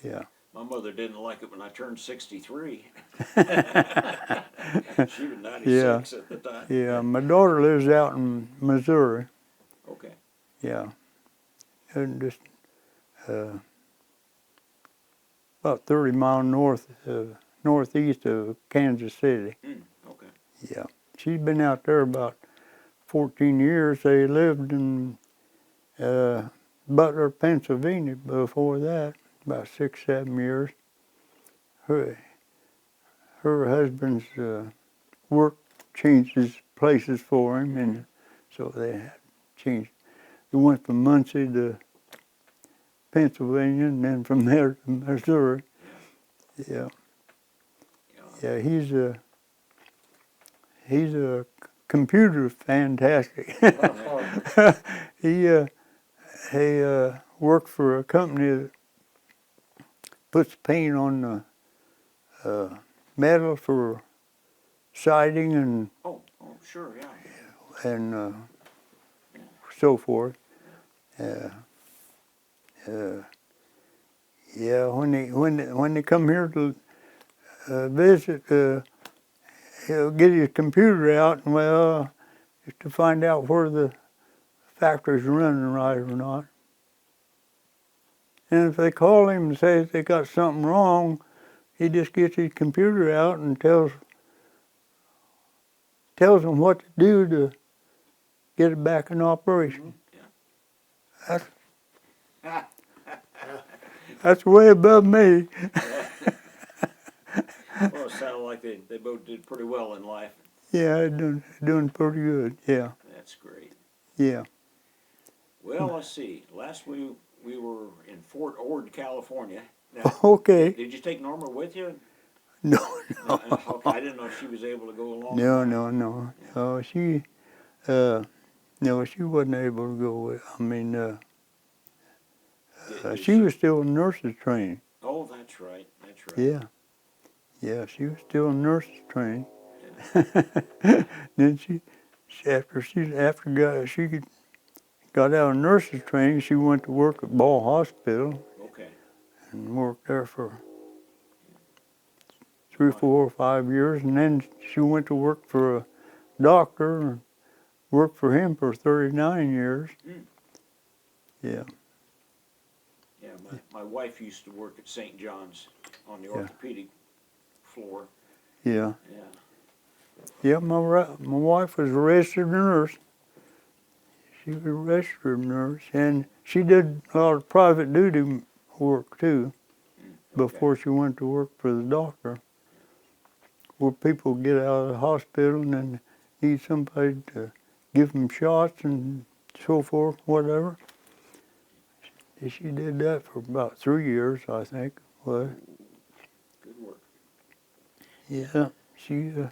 yeah. My mother didn't like it when I turned 63. She was 96 at the time. Yeah, my daughter lives out in Missouri. Okay. Yeah, and just about 30 miles northeast of Kansas City. Okay. Yeah, she's been out there about 14 years. They lived in Butler, Pennsylvania before that, about 6, 7 years. Her husband's work changes places for him, and so they had changed. They went from Muncie to Pennsylvania, and then from there to Missouri. Yeah. Yeah, he's a computer fantastic. He worked for a company that puts paint on the metal for siding and Sure, yeah. and so forth. Yeah, when they come here to visit, he'll get his computer out and just to find out where the factory's running right or not. And if they call him and say they got something wrong, he just gets his computer out and tells them what to do to get it back in operation. That's way above me. Well, it sounded like they both did pretty well in life. Yeah, doing pretty good. Yeah. That's great. Yeah. Well, let's see. Last we were in Fort Ord, California. Now, Okay. did you take Norma with you? No, Okay, I didn't know if she was able to go along. no, or not. no, no. Oh, no, she wasn't able to go with. I mean, Did she was still in nurse's training. Oh, that's right. That's right. Yeah, yeah, she was still in nurse's training. Yeah. Then she got out of nurse's training, she went to work at Ball Hospital Okay. and worked there for 3, 4, or 5 years, and then she went to work for a doctor and worked for him for 39 years. Mm. Yeah. Yeah, my wife used to work at St. John's on the Yeah. orthopedic floor. Yeah. Yeah. Yeah, my wife was a registered nurse. She was a registered nurse, and she did a lot of private duty work too Okay. before she went to work for the doctor, where people get out of the hospital and then need somebody to give them shots and so forth, whatever. She did that for about 3 years, I think. Well, Good work. yeah, she, Now,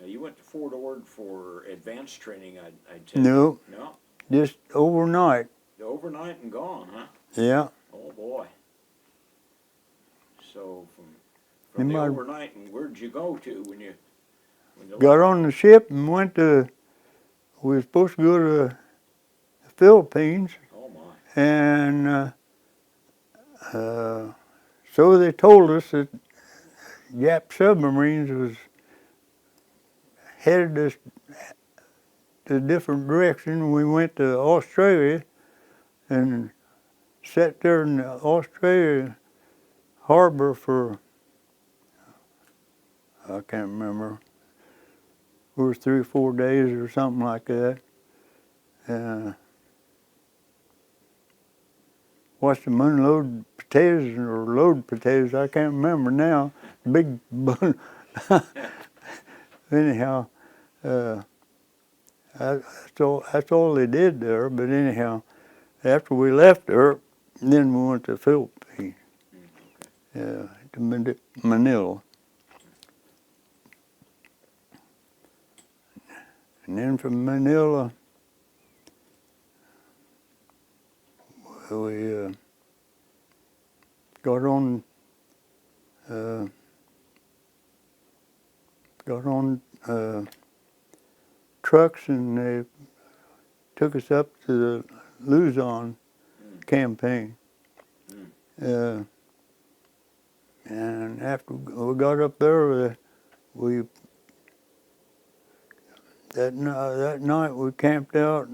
you went to Fort Ord for advanced training, I take it. no, No? just overnight. Overnight and gone, huh? Yeah. Oh, boy. So, from In the my- overnight, and where'd you go to when you Got left? on the ship and we were supposed to go to the Philippines, Oh, my. and so they told us that Jap submarines was headed us to a different direction. We went to Australia and sat there in the Australia harbor for, I can't remember, 2 or 3 or 4 days or something like that. Watched them unload potatoes or load potatoes. I can't remember now. Big bun. Anyhow, that's all they did there. But anyhow, after we left there, then we went to the Philippines, Okay. to Manila. And then from Manila, we got on trucks, and they took us up to the Luzon campaign. And after we got up there, that night we camped out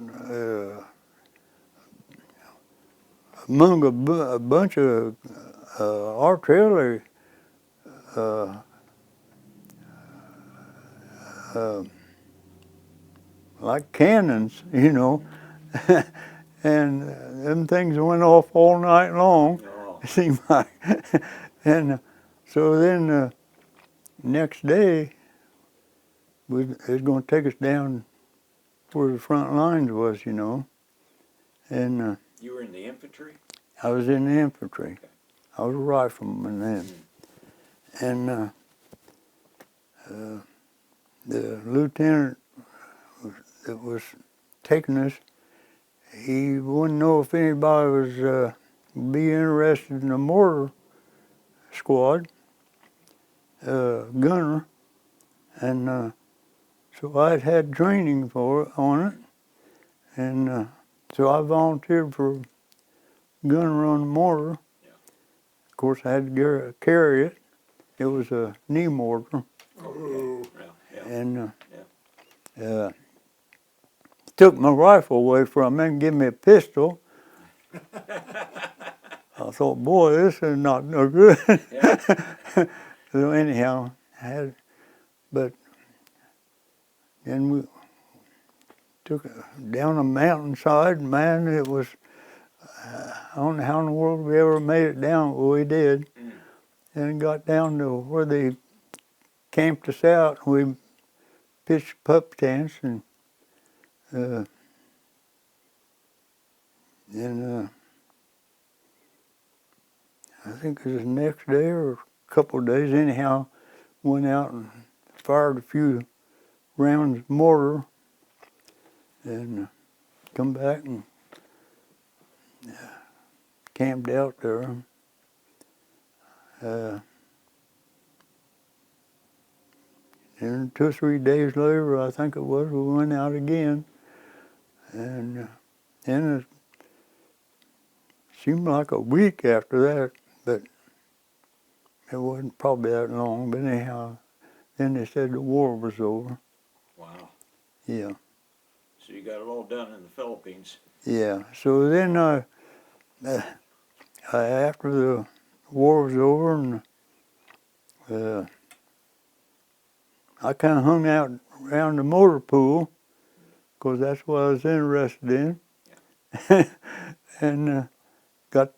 among a bunch of artillery like cannons, you know. And them things went off all night long, Oh. it seemed like. And so then next day, it was going to take us down where the front lines was, you know. And You were in the infantry? I was in the infantry. Okay. I was a rifleman then. And the lieutenant that was taking us, he wouldn't know if anybody was be interested in the mortar squad, gunner, and so I'd had training on it, and so I volunteered for gunner on the mortar. Yeah. Of course, I had to carry it. It was a knee mortar, Oh. Yeah. and took my rifle away from me and gave me a pistol. I thought, boy, this is not no good. Yeah. So anyhow, but then we took it down a mountainside. Man, it was, I don't know how in the world we ever made it down, but we did. And got down to where they camped us out. We pitched pup tents, and And I think it was the next day or a couple of days anyhow, went out and fired a few rounds of mortar and come back and camped out there. And 2 or 3 days later, I think it was, we went out again. And then it seemed like a week after that, but it wasn't probably that long. But anyhow, then they said the war was over. Wow. Yeah, So you got it all done in the Philippines. yeah. So then after the war was over, and I kind of hung out around the motor pool, because that's what I was interested in. Yeah. And got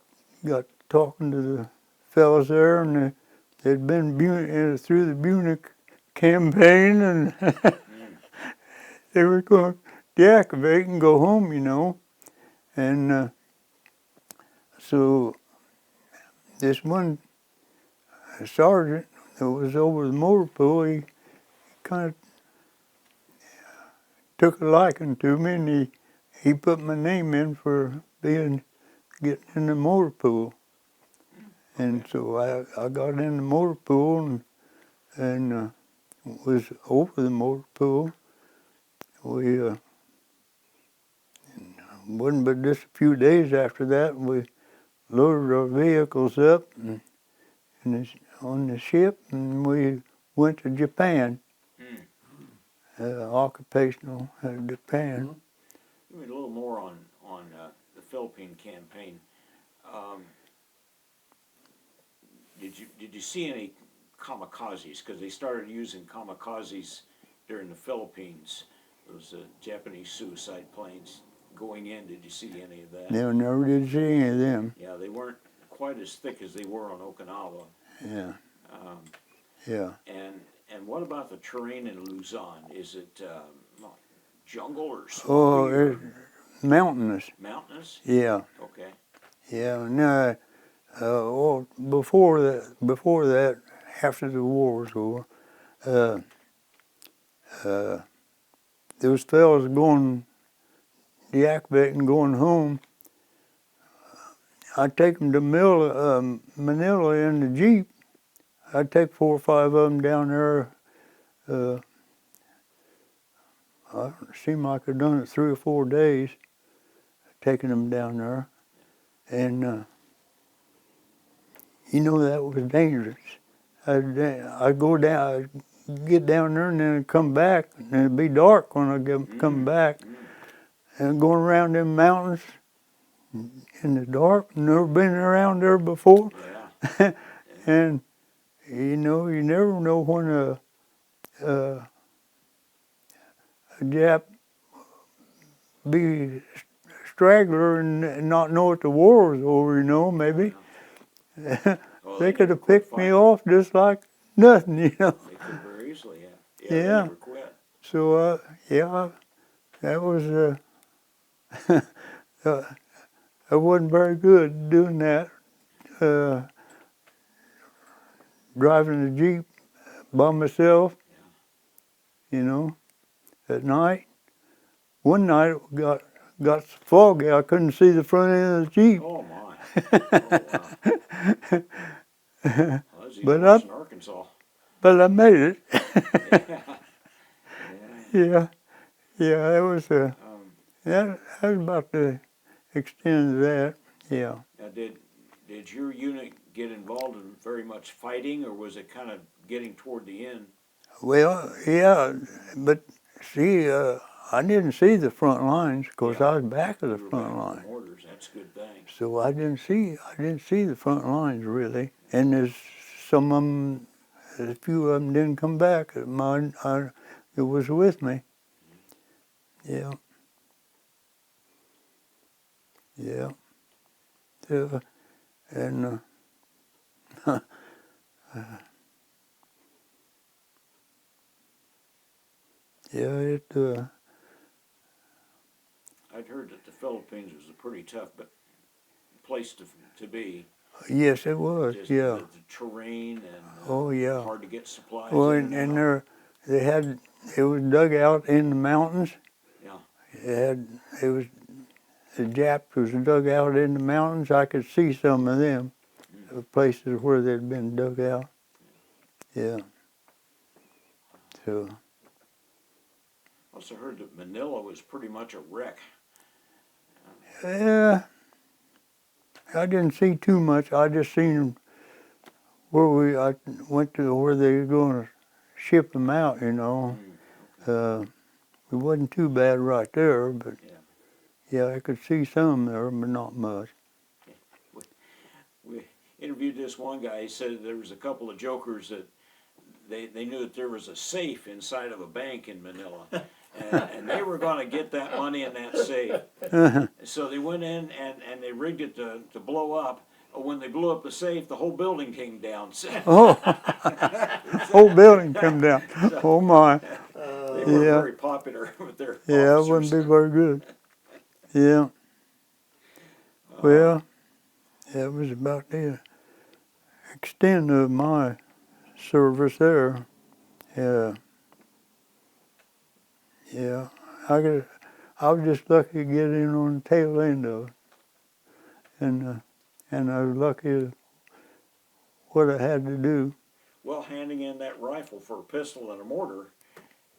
talking to the fellas there, and they'd been through the Munich campaign, and they were going to deactivate and go home, you know. And so this one sergeant that was over the motor pool, he kind of took a liking to me, and he put my name in for getting in the motor pool. And so I got in the motor pool and was over the motor pool. We wasn't but just a few days after that, we loaded our vehicles up on the ship, and we went to Japan, occupational Japan. Give me a little more on the Philippine campaign. Did you see any kamikazes? Because they started using kamikazes during the Philippines. Those Japanese suicide planes going in. Did you see any of that? Never did see any of them. Yeah, they weren't quite as thick as they were on Okinawa. Yeah, Um, yeah. And what about the terrain in Luzon? Is it jungle or Oh, swampy or it's mountainous. mountainous? Yeah, Okay. yeah. No, well, before that, after the war was over, those fellas going deactivating, going home. I'd take them to Manila in the Jeep. I'd take 4 or 5 of them down there. It seemed like I'd done it 3 or 4 days, taking them down there. And, you know, that was dangerous. I'd go down, I'd get down there and then I'd come back, and it'd be dark when I come back. And going around them mountains in the dark, never been around there before. Yeah. And, you know, you never know when a Jap be a straggler and not know that the war was over, you know, maybe. Oh, They could never have quit picked me fighting. off just like nothing, you know. They could very easily, yeah. Yeah, Yeah. they never quit. So, yeah, that was, I wasn't very good doing that, driving the Jeep by myself, you know, at night. One night it got so foggy I couldn't see the front end of the Jeep. Oh, my. Oh, wow. Well, that's even But worse in Arkansas. But I made it. Yeah. Yeah, that was Um, that was about the extent of that. Yeah. now, did your unit get involved in very much fighting, or was it kind of getting toward the end? Well, yeah, but see, I didn't see the front lines because Yeah. I was back of the You were front back with line. the mortars. That's a good thing. So I didn't see the front lines really. And there's some of them, a few of them didn't come back. It was with me. Yeah. Yeah. And yeah, I'd heard that the Philippines was a pretty tough place to be. Yes, it was. Just Yeah. the terrain and Oh yeah. hard to get supplies Well, in and out. it was dug out in the mountains. Yeah. The Japs was dug out in the mountains. I could see some of them, the places where they'd been dug out. Yeah. So, I also heard that Manila was pretty much a wreck. yeah, I didn't see too much. I just seen I went to where they were going to ship them out, you know. It wasn't too bad right there, but yeah, I could see some there, but not much. We interviewed this one guy. He said there was a couple of jokers that they knew that there was a safe inside of a bank in Manila, and they were going to get that money in that safe. So they went in and they rigged it to blow up. When they blew up the safe, the whole building came down. Oh, whole building come down. Oh my. They were very popular with their Yeah, it officers. wouldn't be very good. Yeah. Well, that was about the extent of my service there. Yeah. Yeah. I was just lucky to get in on the tail end of it. And I was lucky what I had to do. Well, handing in that rifle for a pistol and a mortar,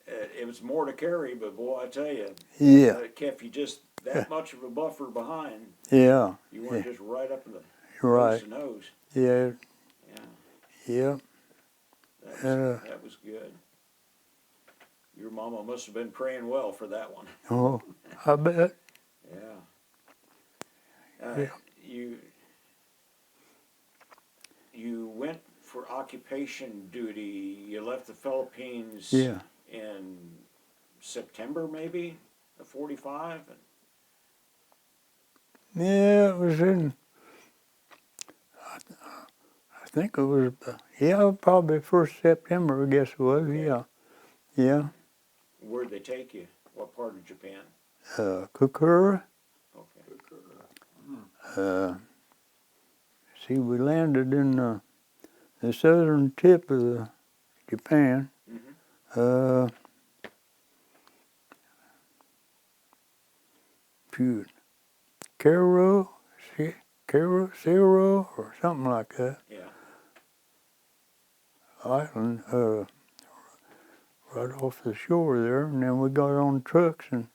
it was more to carry, but boy, I tell you, Yeah. it kept you just that much of a buffer behind. Yeah. You weren't just right up in the Right. nose to nose. Yeah. Yeah, Yeah. that was good. Your mama must have been praying well for that one. Oh, I bet. Yeah. Yeah. You went for occupation duty. You left the Philippines Yeah. in September, maybe, of '45. Yeah, it was in, I think it was, probably 1st September, I guess it was, Okay. Yeah. Where'd they take you? What part of Japan? Kokura. Okay. See, we landed in the southern tip of Japan. Mm-hmm. Kero, or something like that. Yeah. Island, right off the shore there, and then we got on trucks and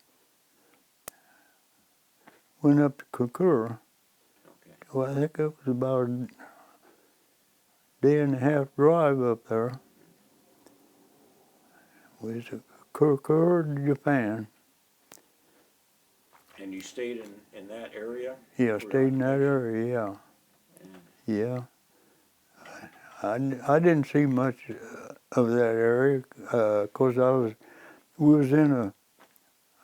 went up to Kokura. Okay. Well, I think it was about a day and a half drive up there. We was at Kokura, Japan. And you stayed in that area? Yeah, for stayed in that occupation? area, Yeah. yeah. I didn't see much of that area, 'cause we was in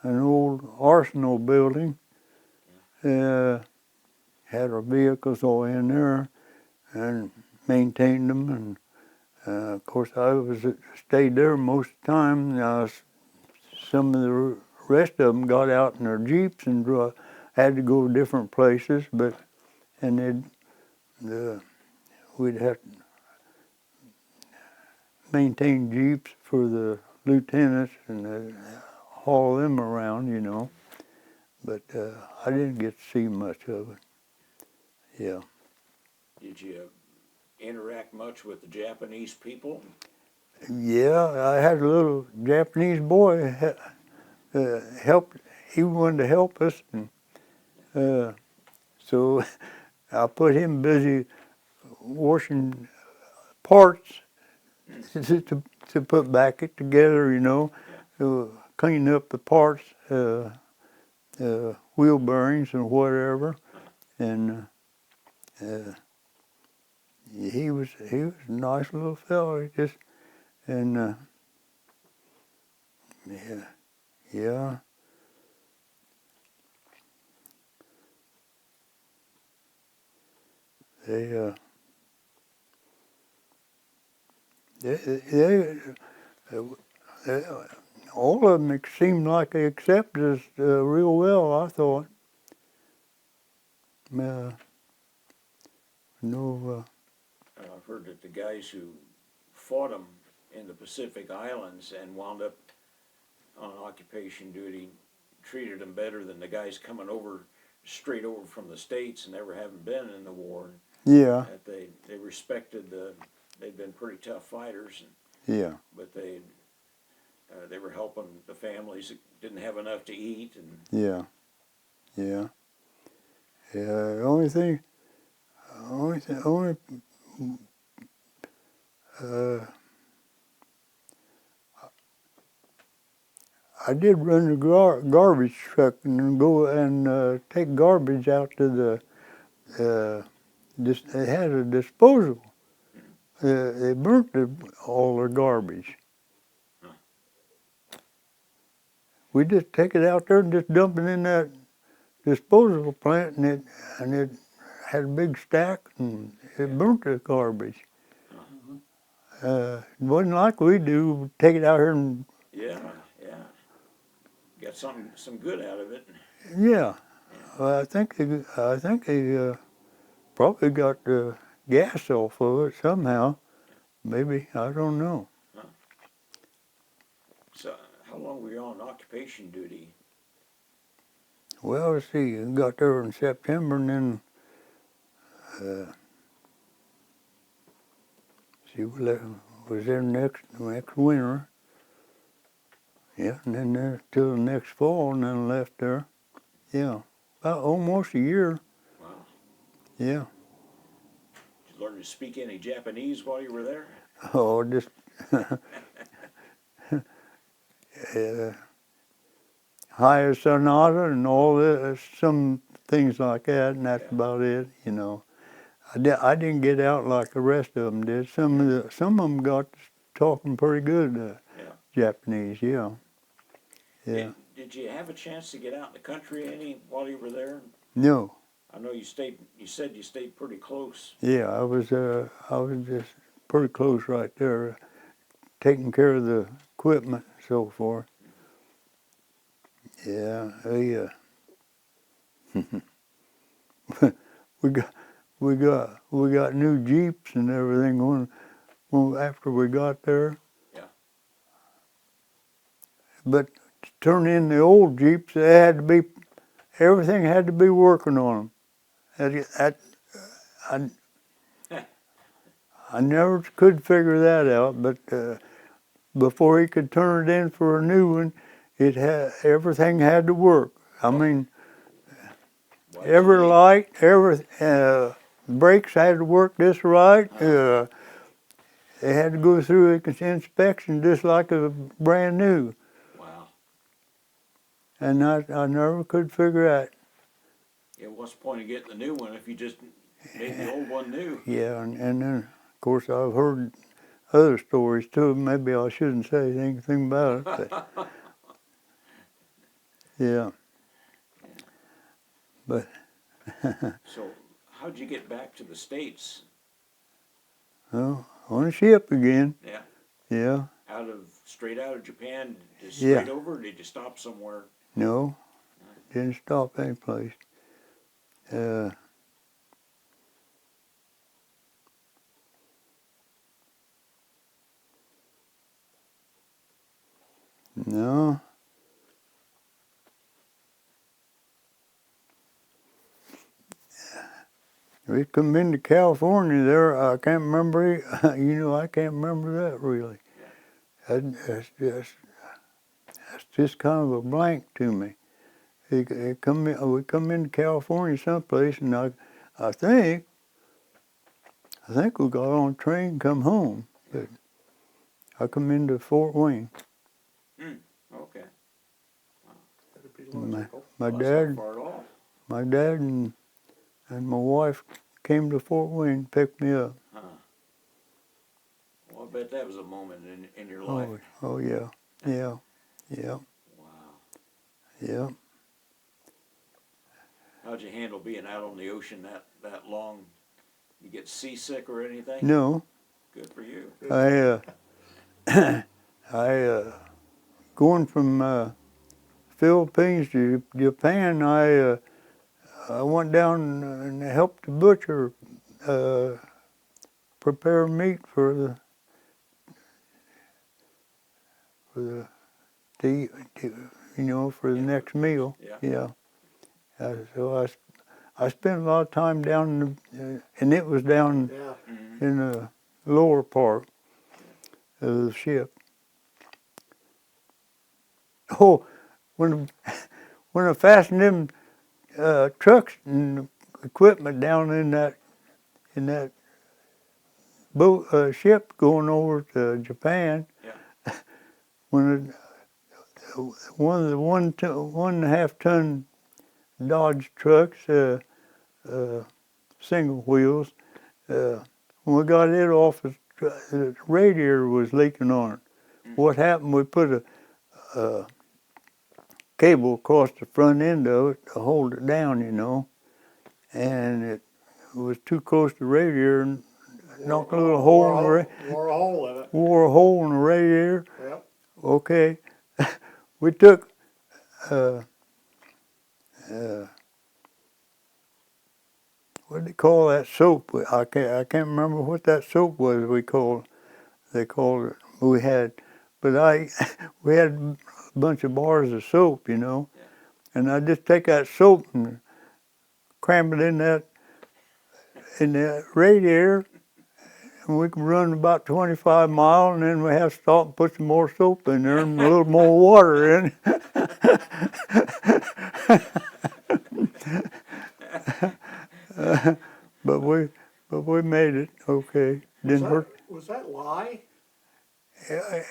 an old arsenal building. Had our vehicles all in there and maintained them, and of course I stayed there most of the time. Some of the rest of them got out in their jeeps and had to go different places, we'd have to maintain jeeps for the lieutenants and haul them around, you know. But I didn't get to see much of it. Yeah. Did you interact much with the Japanese people? Yeah, I had a little Japanese boy helped. He wanted to help us, and so I put him busy washing parts to put back it together, you know, clean up the parts, wheel bearings and whatever, and he was a nice little fellow. He just and yeah. They all of them seemed like they accepted us real well, I thought. No, I've heard that the guys who fought them in the Pacific Islands and wound up on occupation duty treated them better than the guys coming over straight over from the States and never having been in the war. yeah, That they respected they'd been pretty tough fighters, yeah, but they were helping the families that didn't have enough to eat, and yeah, yeah. The only thing, uh, I did run the garbage truck and go and take garbage out to they had a disposal. They burnt all the garbage. We just take it out there and just dump it in that disposal plant, and it had a big stack, and it burnt the garbage. It wasn't like we do, take it out here and yeah, got some good out of it. yeah. Well, I think they probably got the gas off of it somehow. Maybe, I don't know. So, how long were you on occupation duty? Well, let's see, I got there in September, and then was there next winter. Yeah, and then there till the next fall, and then left there. Yeah, about almost a year. Wow. Yeah. Did you learn to speak any Japanese while you were there? Oh, just higher sonata and all this, some things like that, and that's about it. You know, I didn't get out like the rest of them did. Some of them got talking pretty good Japanese. Yeah. Yeah. Did you have a chance to get out in the country any while you were there? No. I know you said you stayed pretty close. Yeah, I was just pretty close right there, taking care of the equipment and so forth. Yeah, we got new Jeeps and everything after we got there. Yeah. But to turn in the old Jeeps, everything had to be working on them. I never could figure that out, but before he could turn it in for a new one, everything had to work. I mean, every light, brakes had to work just right. They had to go through an inspection just like a brand new. Wow. And I never could figure out. Yeah, what's the point of getting the new one if you just made the old one new? Yeah, and then, of course, I've heard other stories too. Maybe I shouldn't say anything about it. But yeah. But So, how'd you get back to the States? well, on a ship again. Yeah. Yeah. Straight out of Japan, just Yeah. straight over, or did you stop somewhere? No, didn't stop any place. No. We come into California there. I can't remember. I can't remember that really. That's just kind of a blank to me. We come into California someplace, and I think we got on a train and come home. But I come into Fort Wayne. Okay. That'd be logical. My Well, that's dad, not far at all. my dad and my wife came to Fort Wayne and picked me up. Huh. Well, I bet that was a moment in your life. Oh yeah, yeah, yeah, Wow. yeah. How'd you handle being out on the ocean that long? You get seasick or anything? No, Good for you. I going from Philippines to Japan, I went down and helped the butcher prepare meat for the to eat, for the next meal. Yeah. So I spent a lot of time down, and it was down Yeah. in the lower part of the ship. Oh, when I fastened them trucks and equipment down in that boat ship going over to Japan, Yeah. when one of the 1.5 ton Dodge trucks, single wheels, when we got it off, the radiator was leaking on it. What happened? We put a cable across the front end of it to hold it down, and it was too close to the radiator and knocked a little hole in the Wore a hole in it. wore a hole in the radiator. Yep. Okay, we took what do they call that soap? I can't remember what that soap was. They called it. We had we had a bunch of bars of soap, and I just take that soap and cram it in that radiator, and we can run about 25 miles, and then we have to stop and put some more soap in there and a little more water in. But we made it okay. Didn't hurt. Was that lye? I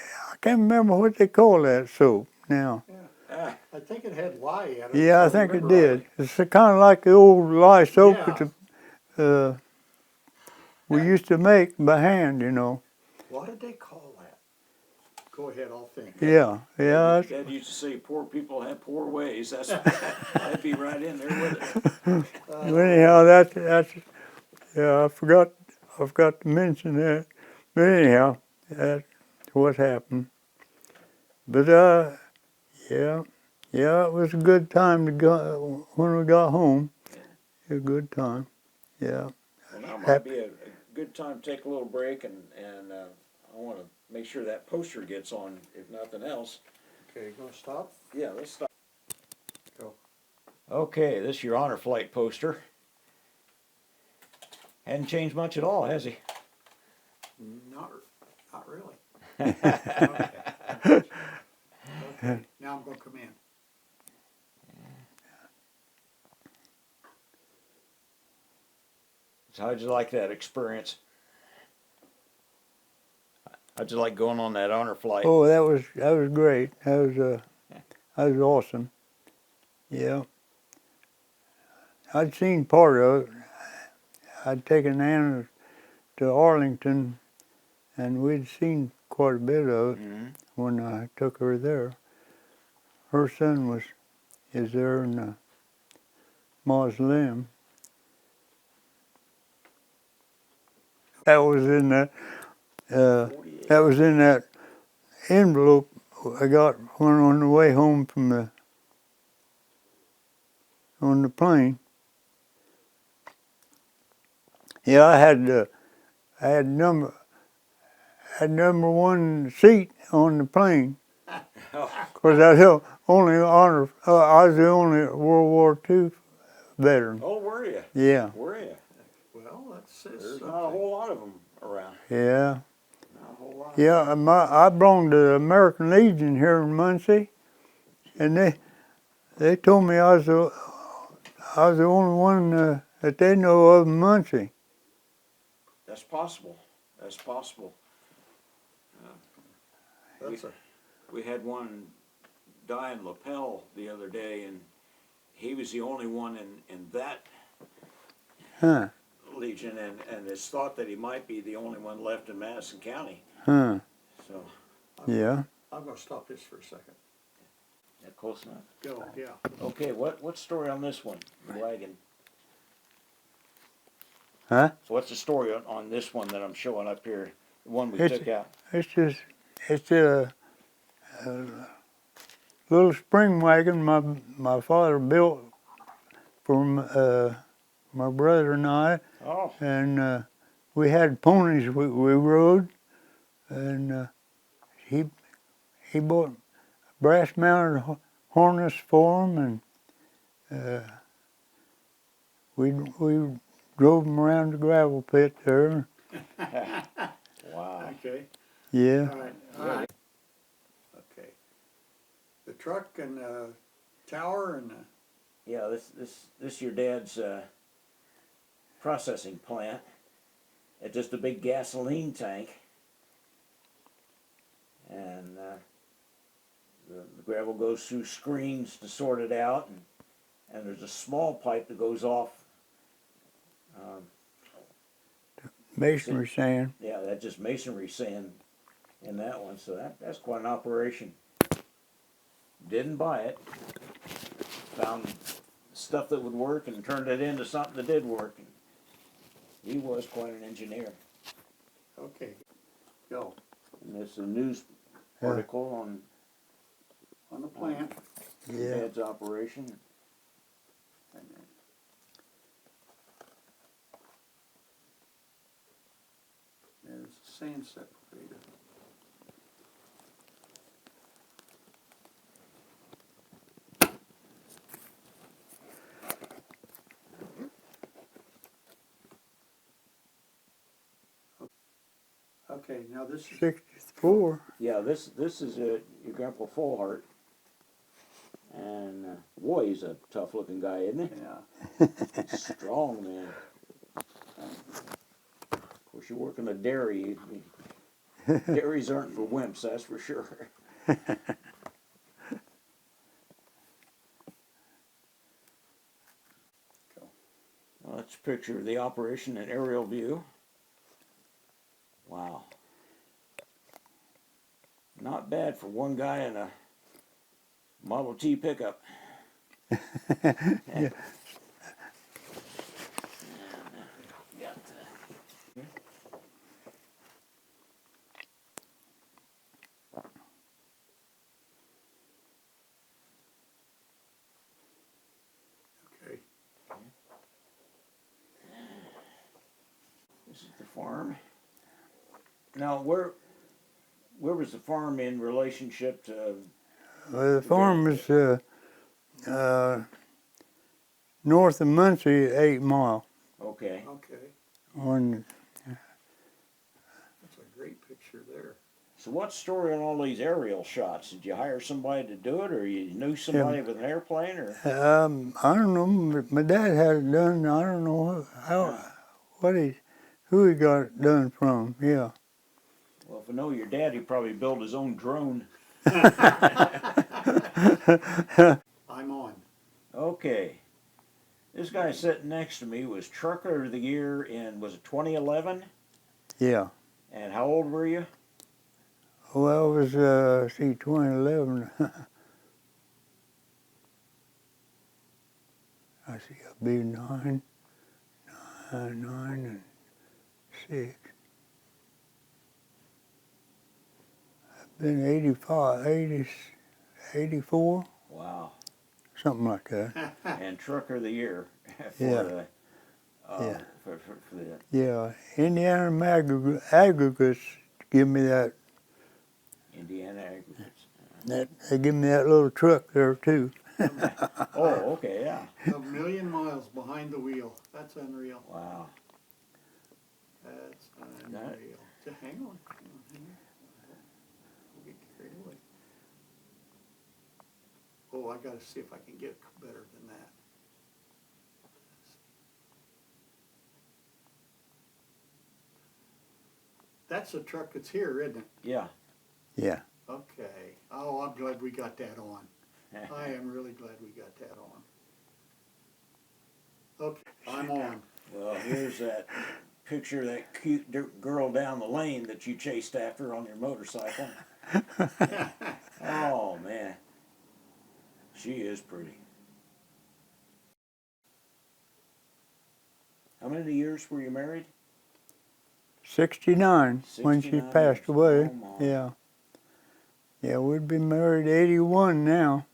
can't remember what they call that soap now. Yeah. I think it had lye in it. Yeah, I if think it remember did. right. It's kind of like the old lye soap Yeah. that we used to make by hand, What did they call that? Go ahead, I'll think. Yeah. Dad used to say poor people have poor ways. That'd be right in there with it. Anyhow, that's yeah. I forgot to mention that. But anyhow, that's what happened. But yeah, it was a good time to go when we got home. A good time. Yeah. Well, now might be a good time to take a little break, and I want to make sure that poster gets on, if nothing else. Okay, you gonna stop? Yeah, let's stop. Go. Okay, this is your honor flight poster. Hadn't changed much at all, has he? Not really. Okay. Okay, now I'm gonna come in. So how'd you like that experience? How'd you like going on that honor flight? Oh, that was great. That was awesome. Yeah. I'd seen part of it. I'd taken Anna to Arlington, and we'd seen quite a bit of it when I took her there. Her son is there in the mausoleum. That was in that envelope I got when on the way home on the plane. Yeah, I had number 1 seat on the plane. Cause I was the only World War II veteran. Oh, were you? Yeah. Were you? Well, that says There's something. not a whole lot of them around. Yeah. Not a whole lot. Yeah, I belonged to the American Legion here in Muncie, and they told me I was the only one that they know of in Muncie. That's possible. That's possible. We had one die in lapel the other day, and he was the only one in that Legion, and it's thought that he might be the only one left in Madison County. Huh. So, Yeah. I'm gonna stop this for a second. yeah, close enough. Go, yeah. Okay, what's the story on this one? The wagon. Huh? What's the story on this one that I'm showing up here? The one we It's- took out. It's little spring wagon my father built for my brother and I, Oh, and we had ponies we rode, and he bought a brass mounted harness for them, and we drove them around the gravel pit there. wow. Okay, Yeah. all right. Okay. The truck and the tower and the, Yeah, this your dad's processing plant. It's just a big gasoline tank, and the gravel goes through screens to sort it out, and there's a small pipe that goes off. Masonry sand. Yeah, that's just masonry sand in that one, so that's quite an operation. Didn't buy it. Found stuff that would work and turned it into something that did work. He was quite an engineer. okay, go, And there's a news Yeah. article on the plant. on Yeah. Dad's operation. There's the sand separator. Okay, now this is, 64. Yeah, this is your grandpa Fullhart. And boy, he's a tough looking guy, isn't he? yeah, Strong man. Of course, you work in a dairy. Dairies aren't for wimps, that's for sure. go. Well, that's a picture of the operation in aerial view. Wow. Not bad for one guy in a Model T pickup. Yeah. Okay, This is the farm. Now, where was the farm in relationship to? Well, the farm is north of Muncie, 8 Mile. Okay. okay, On that's a great picture there. So what's the story on all these aerial shots? Did you hire somebody to do it, or you knew somebody with an airplane, or? I don't know. My dad had it done. I don't know who he got it done from. Yeah. Well, if I know your dad, he probably built his own drone. I'm on. Okay. This guy sitting next to me was Trucker of the Year in, was it 2011? Yeah. And how old were you? Well, it was 2011. I see. I'll be 9 and 6. I've been 85, 84, Wow. something like that. And Trucker of the Year for Yeah. the Yeah. for the Yeah, Indiana Aggregates give me that. Indiana Aggregates. They give me that little truck there too. Oh, okay, yeah. A million miles behind the wheel. That's unreal. Wow. That's Got it. unreal. Just hang on. Hang on. Don't get carried away. Oh, I gotta see if I can get better than that. That's the truck that's here, isn't it? Yeah. Yeah. Okay. Oh, I'm glad we got that on. I am really glad we got that on. Okay, I'm on. Well, here's that picture of that cute girl down the lane that you chased after on your motorcycle. Oh, man. She is pretty. How many years were you married? 69 when she 69 passed years. away. Oh, my. Yeah. Yeah, we'd be married 81 now.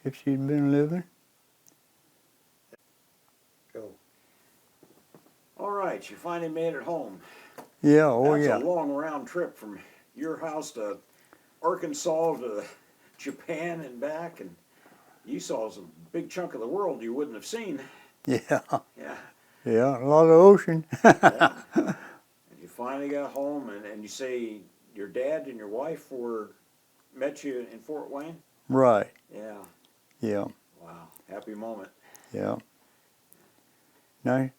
If she'd been living. Go. All right, you finally made it home. Yeah, oh That's yeah. a long round trip from your house to Arkansas to Japan and back, and you saw a big chunk of the world you wouldn't have seen. Yeah, Yeah. yeah, a lot of ocean. Yeah. And you finally got home, and you say your dad and your wife met you in Fort Wayne? Right, Yeah. yeah, Wow. Happy moment. yeah. Now,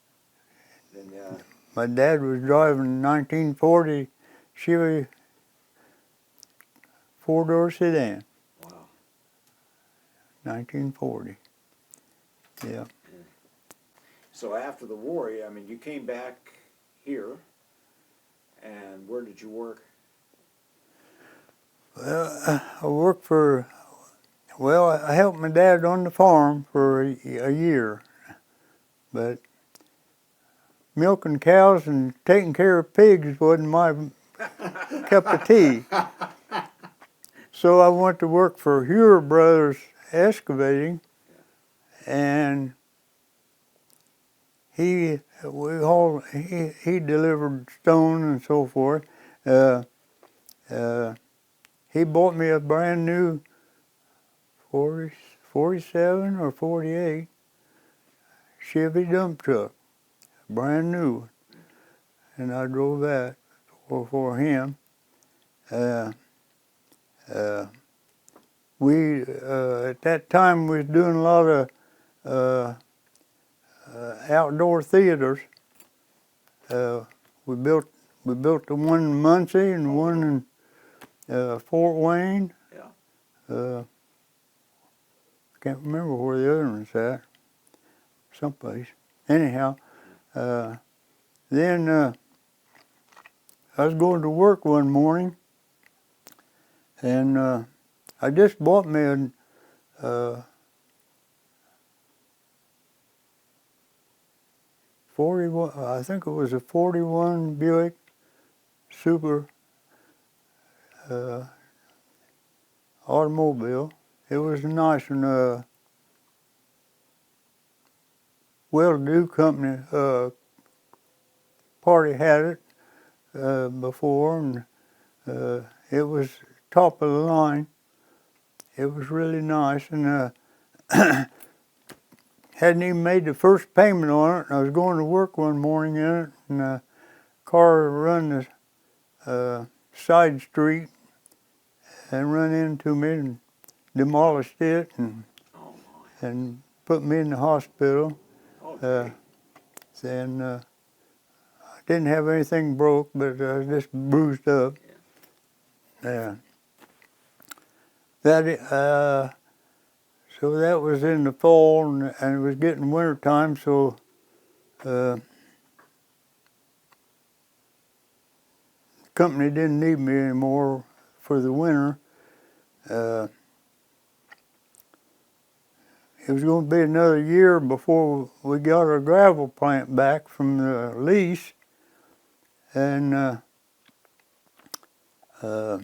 And my dad was driving a 1940 Chevy four-door sedan, wow. 1940. Yeah. So after the war, I mean, you came back here, and where did you work? Well, I worked I helped my dad on the farm for a year, but milking cows and taking care of pigs wasn't my cup of tea. So I went to work for Huer Brothers Excavating, and he delivered stone and so forth. He bought me a brand new 47 or 48 Chevy dump truck, brand new, and I drove that for him. We at that time we was doing a lot of outdoor theaters. We built the one in Muncie and one in Fort Wayne. Yeah. Can't remember where the other one's at. Someplace. Anyhow, then I was going to work one morning, and I just bought me a 41. I think it was a 41 Buick Super automobile. It was a nice one. Well-to-do company party had it before, and it was top of the line. It was really nice, and hadn't even made the first payment on it. And I was going to work one morning in it, and the car run the side street and run into me and demolished it and Oh my. and put me in the hospital. Okay. And I didn't have anything broke, but I was just bruised up. Yeah. So that was in the fall, and it was getting winter time, so the company didn't need me anymore for the winter. It was going to be another year before we got our gravel plant back from the lease, and so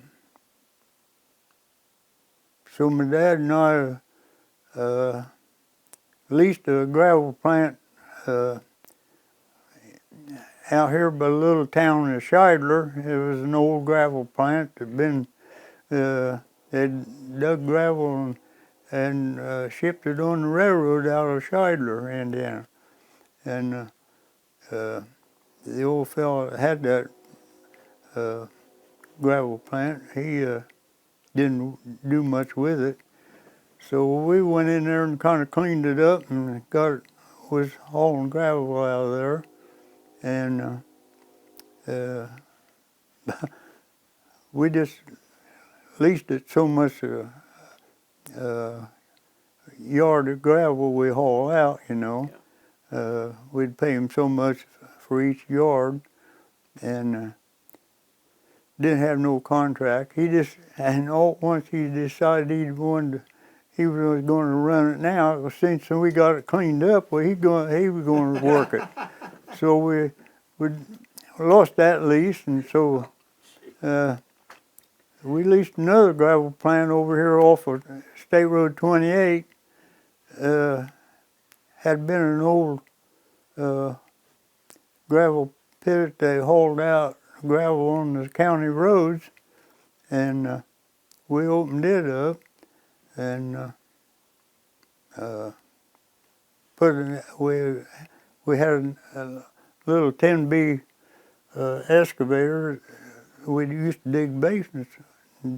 my dad and I leased a gravel plant out here by a little town of Scheidler. It was an old gravel plant that they'd dug gravel and shipped it on the railroad out of Scheidler, Indiana. And the old fellow that had that gravel plant, he didn't do much with it. So we went in there and kind of cleaned it up and was hauling gravel out of there. And we just leased it so much yard of gravel we haul out, you know. We'd pay him so much for each yard, and didn't have no contract. Once he decided he was going to run it now, since we got it cleaned up, well, he was going to work it. So we lost that lease, and so we leased another gravel plant over here off of State Road 28. Had been an old gravel pit. They hauled out gravel on the county roads, and we opened it up and we had a little 10B excavator. We used to dig basements.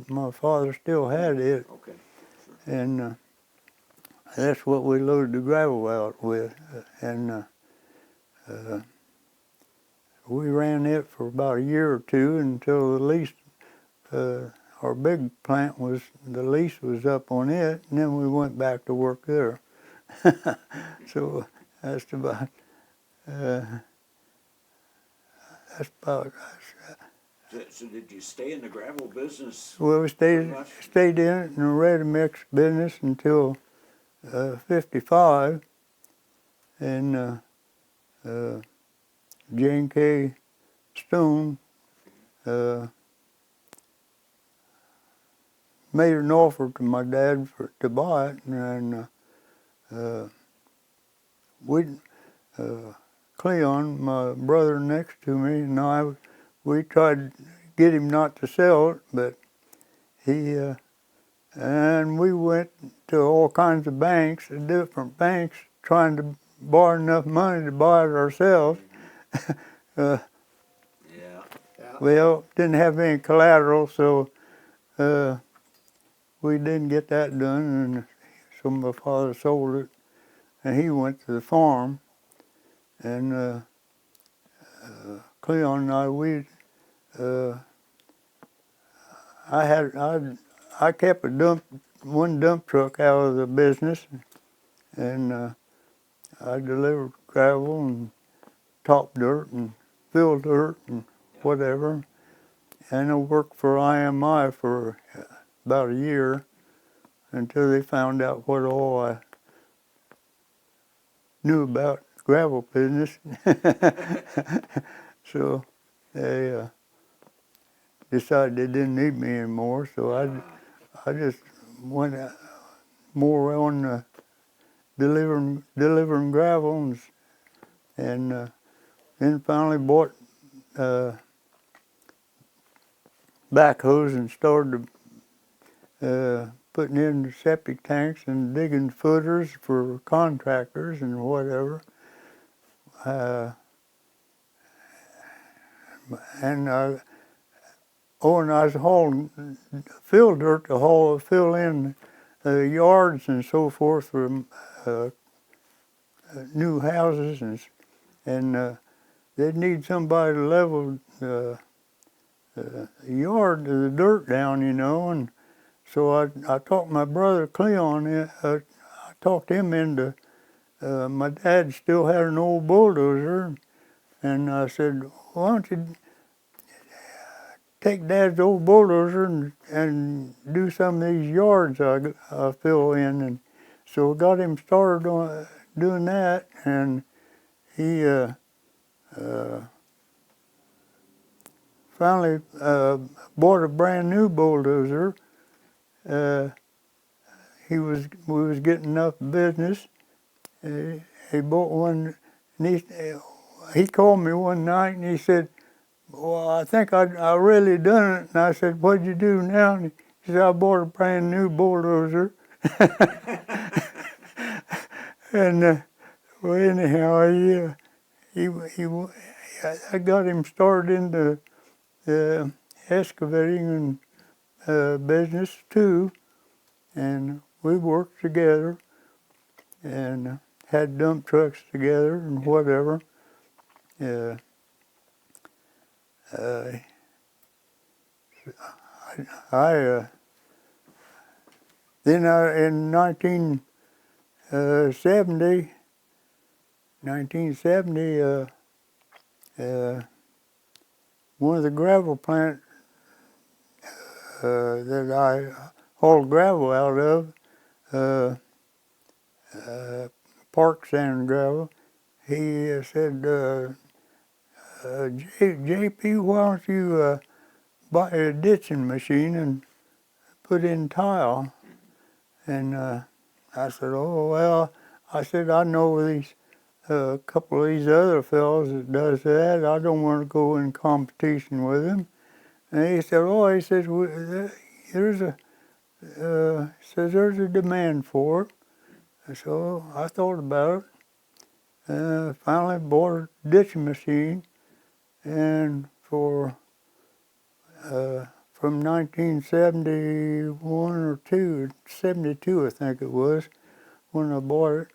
My father still had it, Okay. and that's what we loaded the gravel out with. And we ran it for about a year or two until the lease, our big plant the lease was up on it, and then we went back to work there. So that's about, So did you stay in the gravel business? well, we pretty much? stayed in it in the ready-mix business until 55, and Jane K. Stone made an offer to my dad to buy it, and Cleon, my brother next to me, and we tried to get him not to sell it, but and we went to all kinds of banks, different banks, trying to borrow enough money to buy it ourselves. Yeah. Yeah. Well, didn't have any collateral, so we didn't get that done, and so my father sold it, and he went to the farm, and Cleon and I kept one dump truck out of the business, and I delivered gravel and top dirt and fill dirt and whatever, and I worked for IMI for about a year until they found out what all I knew about gravel business. So they decided they didn't need me anymore, so I just went more on delivering gravel, and then finally bought backhoes and started putting in the septic tanks and digging footers for contractors and whatever. And I was hauling fill dirt to fill in yards and so forth for new houses, and they'd need somebody to level the yard, the dirt down, and so I talked my brother Cleon, I talked him into, my dad still had an old bulldozer, and I said, why don't you take Dad's old bulldozer and do some of these yards I fill in, and so I got him started on doing that, and he finally bought a brand new bulldozer. We was getting enough business. He bought one, and he called me one night and he said, well, I think I really done it. And I said, what'd you do now? And he said, I bought a brand new bulldozer. And well, anyhow, I got him started in the excavating and business too, and we worked together and had dump trucks together and whatever. Then in 1970, one of the gravel plants that I hauled gravel out of, Park Sand Gravel, he said, JP, why don't you buy a ditching machine and put in tile. And I said, oh, well, I said, I know these, a couple of these other fellows that does that. I don't want to go in competition with them. And he said, oh, he says, there's a, says there's a demand for it. And so I thought about it. Finally bought a ditching machine, and for from 1971 or 72 I think it was, when I bought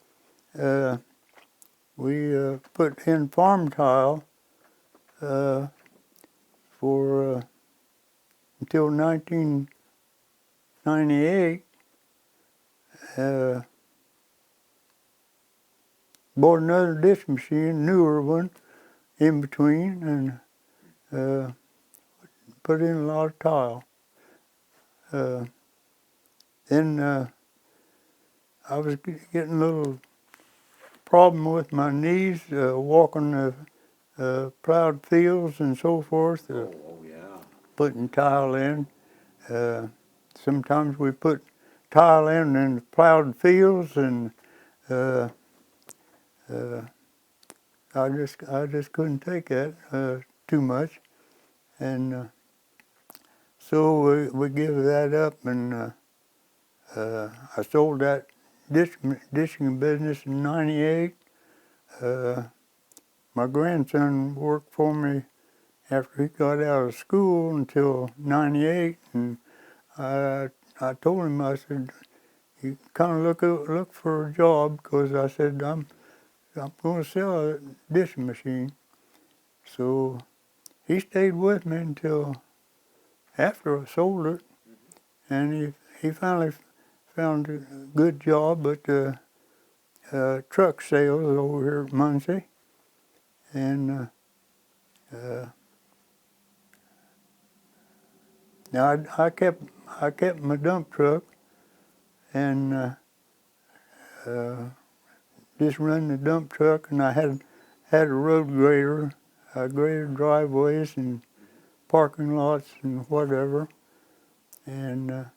it, we put in farm tile for until 1998. Bought another ditch machine, newer one, in between, and put in a lot of tile. Then I was getting a little problem with my knees, walking the plowed fields and so forth, Oh, yeah. putting tile in. Sometimes we put tile in plowed fields, and I just couldn't take that too much, and so we give that up, and I sold that ditching business in '98. My grandson worked for me after he got out of school until '98, and I told him, I said, you kind of look for a job, because I said I'm going to sell a ditching machine. So he stayed with me until after I sold it, and he finally found a good job at truck sales over here at Muncie, and now I kept my dump truck, and just run the dump truck, and I had a road grader. I graded driveways and parking lots and whatever, and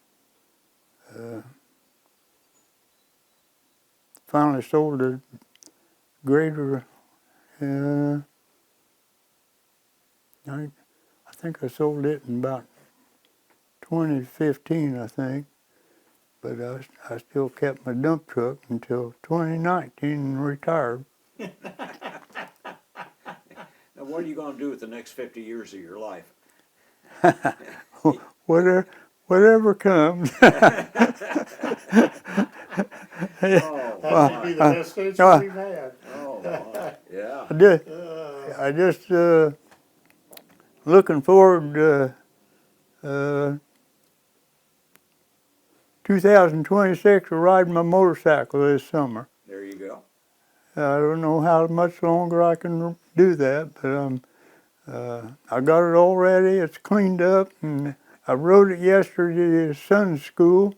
finally sold a grader. I think I sold it in about 2015, I think, but I still kept my dump truck until 2019 and retired. Now, what are you going to do with the next 50 years of your life? Whatever comes. Oh, That may be the best answer we've had. oh, my. Yeah. I just looking forward to 2026 to ride my motorcycle this summer. There you go. I don't know how much longer I can do that, but I got it all ready. It's cleaned up, and I rode it yesterday to son's school,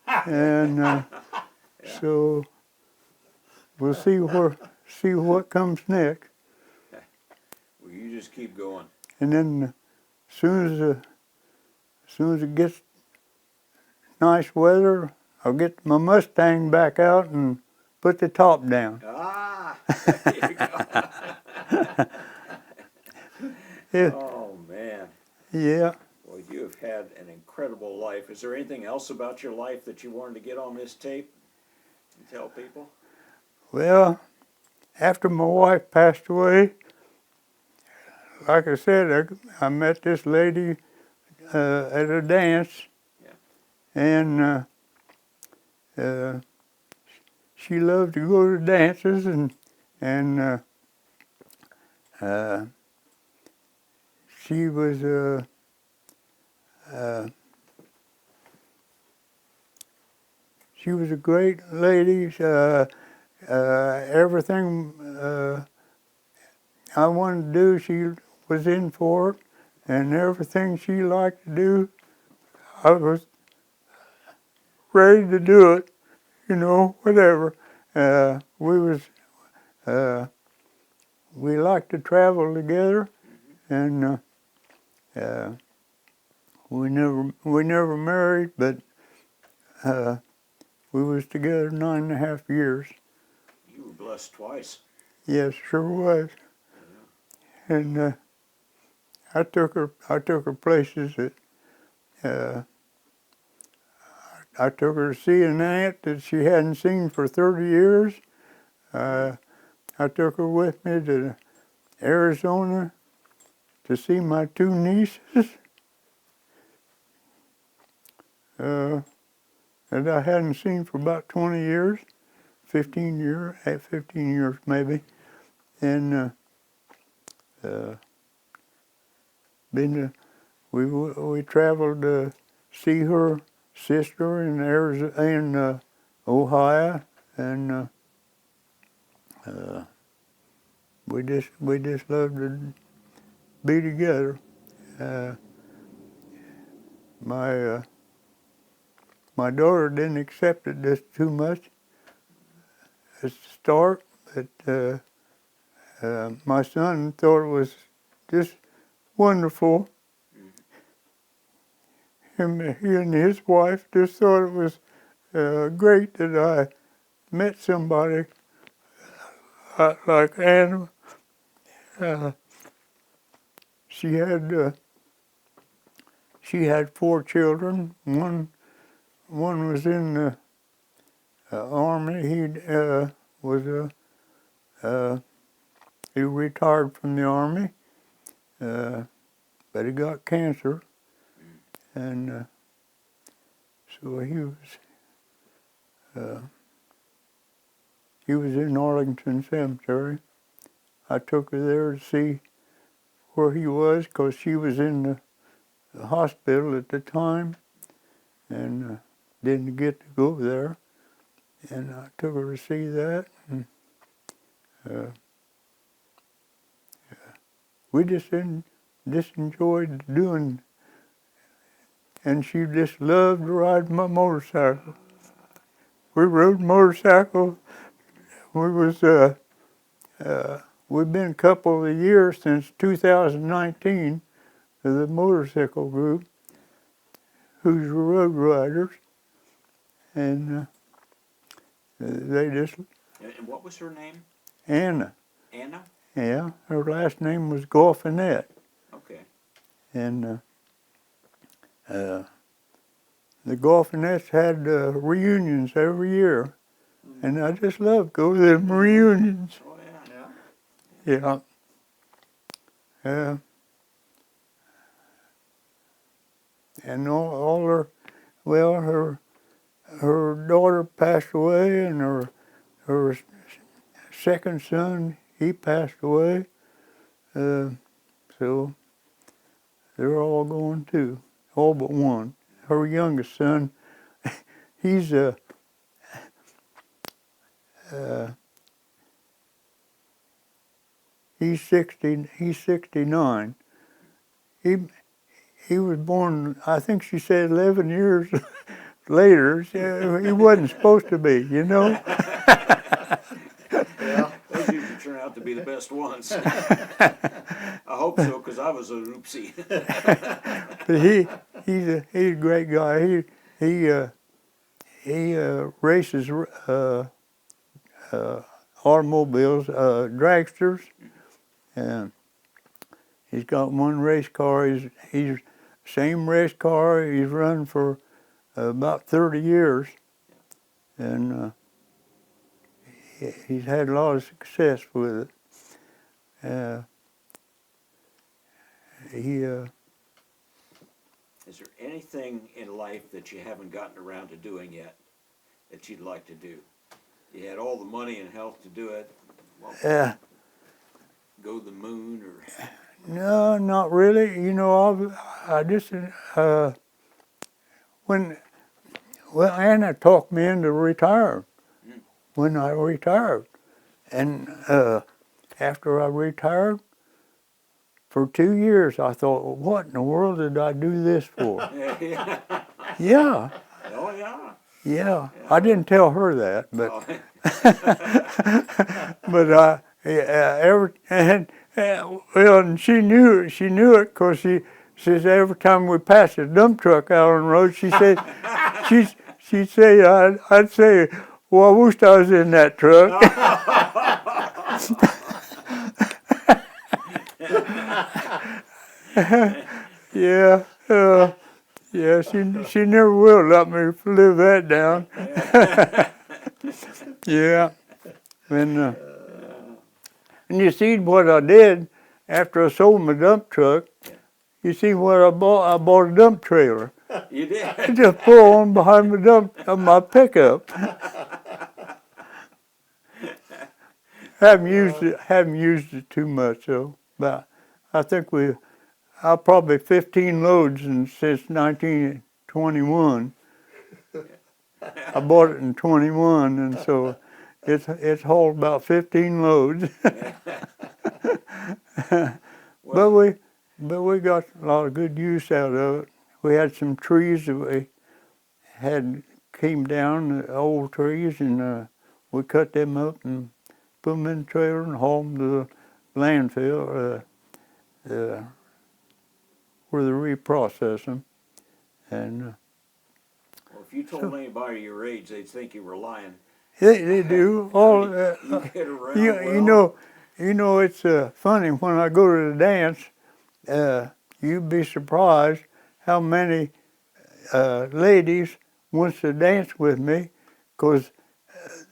and so we'll see what comes next. Well, you just keep going. And then as soon as it gets nice weather, I'll get my Mustang back out and put the top down. Ah, there you go. Yeah. Oh, man. Yeah. Well, you have had an incredible life. Is there anything else about your life that you wanted to get on this tape and tell people? Well, after my wife passed away, like I said, I met this lady at a dance, Yeah. and she loved to go to dances, and she was she was a great lady. Everything I wanted to do, she was in for it, and everything she liked to do, I was ready to do it. You know, whatever. We liked to travel together, and We never married, but we was together 9.5 years. You were blessed twice. Yes, sure was. And I took her places that I took her to see an aunt that she hadn't seen for 30 years. I took her with me to Arizona to see my 2 nieces that I hadn't seen for about 20 years, 15 years maybe. And we traveled to see her sister in Arizona, in Ohio, and we just loved to be together. My daughter didn't accept it just too much at the start, but my son thought it was just wonderful. He and his wife just thought it was great that I met somebody like Anna. She had 4 children. One was in the army. He retired from the army, but he got cancer, and so he was in Arlington Cemetery. I took her there to see where he was, because she was in the hospital at the time, and didn't get to go there. And I took her to see that, and we just enjoyed doing, and she just loved to ride my motorcycle. We rode motorcycles. We've been a couple of years since 2019 of the motorcycle group, who's road riders, and they just. And what was her name? Anna. Anna? Yeah, her last name was Golfinette. Okay. And the Golfinettes had reunions every year, and I just loved going to them reunions. Oh, yeah. Yeah. And all her daughter passed away, and her second son, he passed away. So they're all going too, all but one. Her youngest son, he's he's 69. He was born, I think she said 11 years later. He wasn't supposed to be, you know. Yeah, those usually turn out to be the best ones. I hope so, because I was a oopsie. But he's a great guy. He races automobiles, dragsters, and he's got one race car. He's same race car he's run for about 30 years, and he's had a lot of success with it. Is there anything in life that you haven't gotten around to doing yet that you'd like to do? You had all the money and health to do it. Well, go to the moon or? No, not really. You know, I just Anna talked me into retiring when I retired, and after I retired, for 2 years I thought, well, what in the world did I do this for? Yeah. Yeah. Oh, yeah. Yeah. I didn't tell her that, but but and she knew it because says every time we pass a dump truck out on the road, she said, she'd say, I'd say, well, I wish I was in that truck. Yeah, yeah, she never will let me live that down. Yeah, and you see what I did after I sold my dump truck. You see what I bought? I bought a dump trailer. You did? I just put on behind my pickup. Haven't used it too much though. But I think I probably 15 loads since 1921. I bought it in 21, and so it's hauled about 15 loads. But we got a lot of good use out of it. We had some trees that we came down, old trees, and we cut them up and put them in the trailer and hauled them to the landfill where they reprocess them. And Well, if you told anybody your age, they'd think you were lying. they do all. You get around well. You know, it's funny when I go to the dance. You'd be surprised how many ladies wants to dance with me, because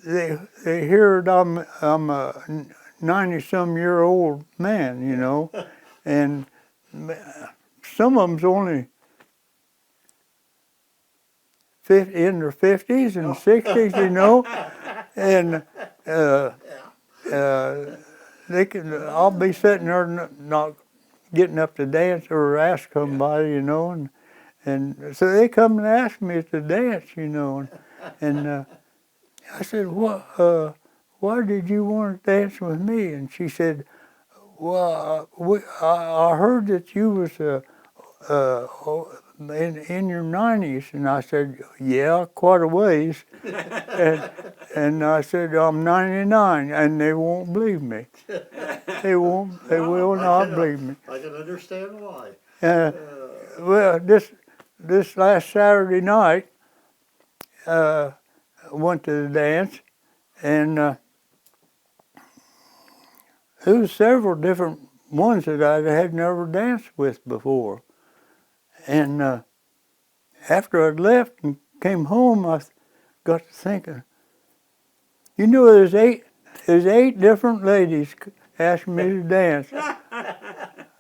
they hear that I'm a 90-some-year-old man, you know, and some of them's only in their 50s and 60s, you know, and I'll be sitting there not getting up to dance or ask somebody, you know, and so they come and ask me to dance, you know, and I said, why did you want to dance with me? And she said, well, I heard that you was in your 90s, and I said, yeah, quite a ways, and I said, I'm 99, and they won't believe me. They will not believe me. I can understand why. Well, this last Saturday night, I went to the dance, and there was several different ones that I had never danced with before. And after I'd left and came home, I got to thinking, you know, there's eight different ladies asked me to dance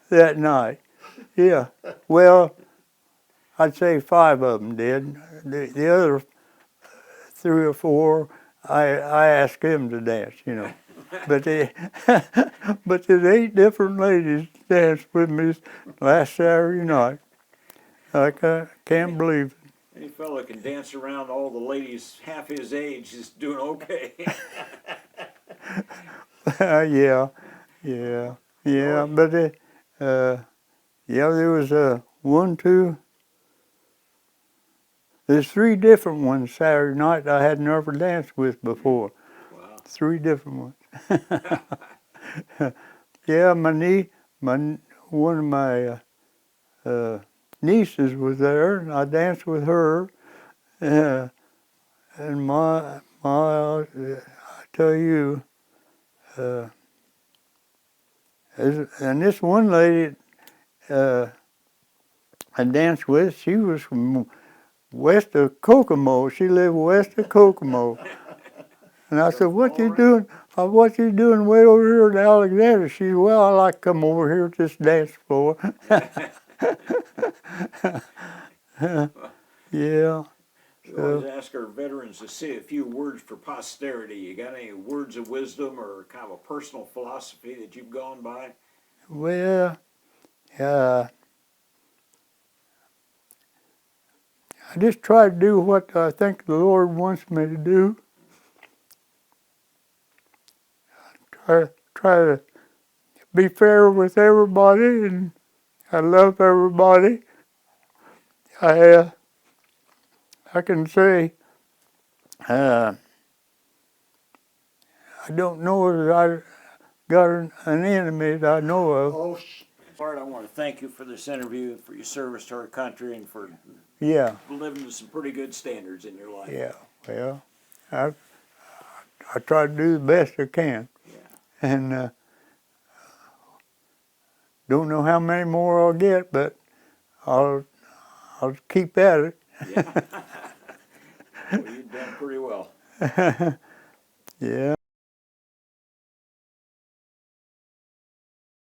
that night. Yeah. Well, I'd say 5 of them did. The other 3 or 4, I asked them to dance, you know. But but there's 8 different ladies danced with me last Saturday night. I can't believe it. Any fella can dance around all the ladies half his age is doing okay. Yeah. But there was 1, 2. There's 3 different ones Saturday night I had never danced with before. Wow. 3 different ones. Yeah, one of my nieces was there, and I danced with her. And I tell you, and this one lady I danced with, she was from west of Kokomo. She lived west of Kokomo. And I said, what you doing? What you doing way over here in Alexander? She said, well, I like to come over here to this dance floor. Yeah. We always ask our veterans to say a few words for posterity. You got any words of wisdom or kind of a personal philosophy that you've gone by? Well, I just try to do what I think the Lord wants me to do. Try to be fair with everybody, and I love everybody. I can say I don't know that I got an enemy that I know of. Oh, Bart, I want to thank you for this interview, for your service to our country, and for Yeah, living to some pretty good standards in your life. yeah. Well, I try to do the best I can, Yeah. and don't know how many more I'll get, but I'll keep at it. Yeah. Well, you've done pretty well. Yeah.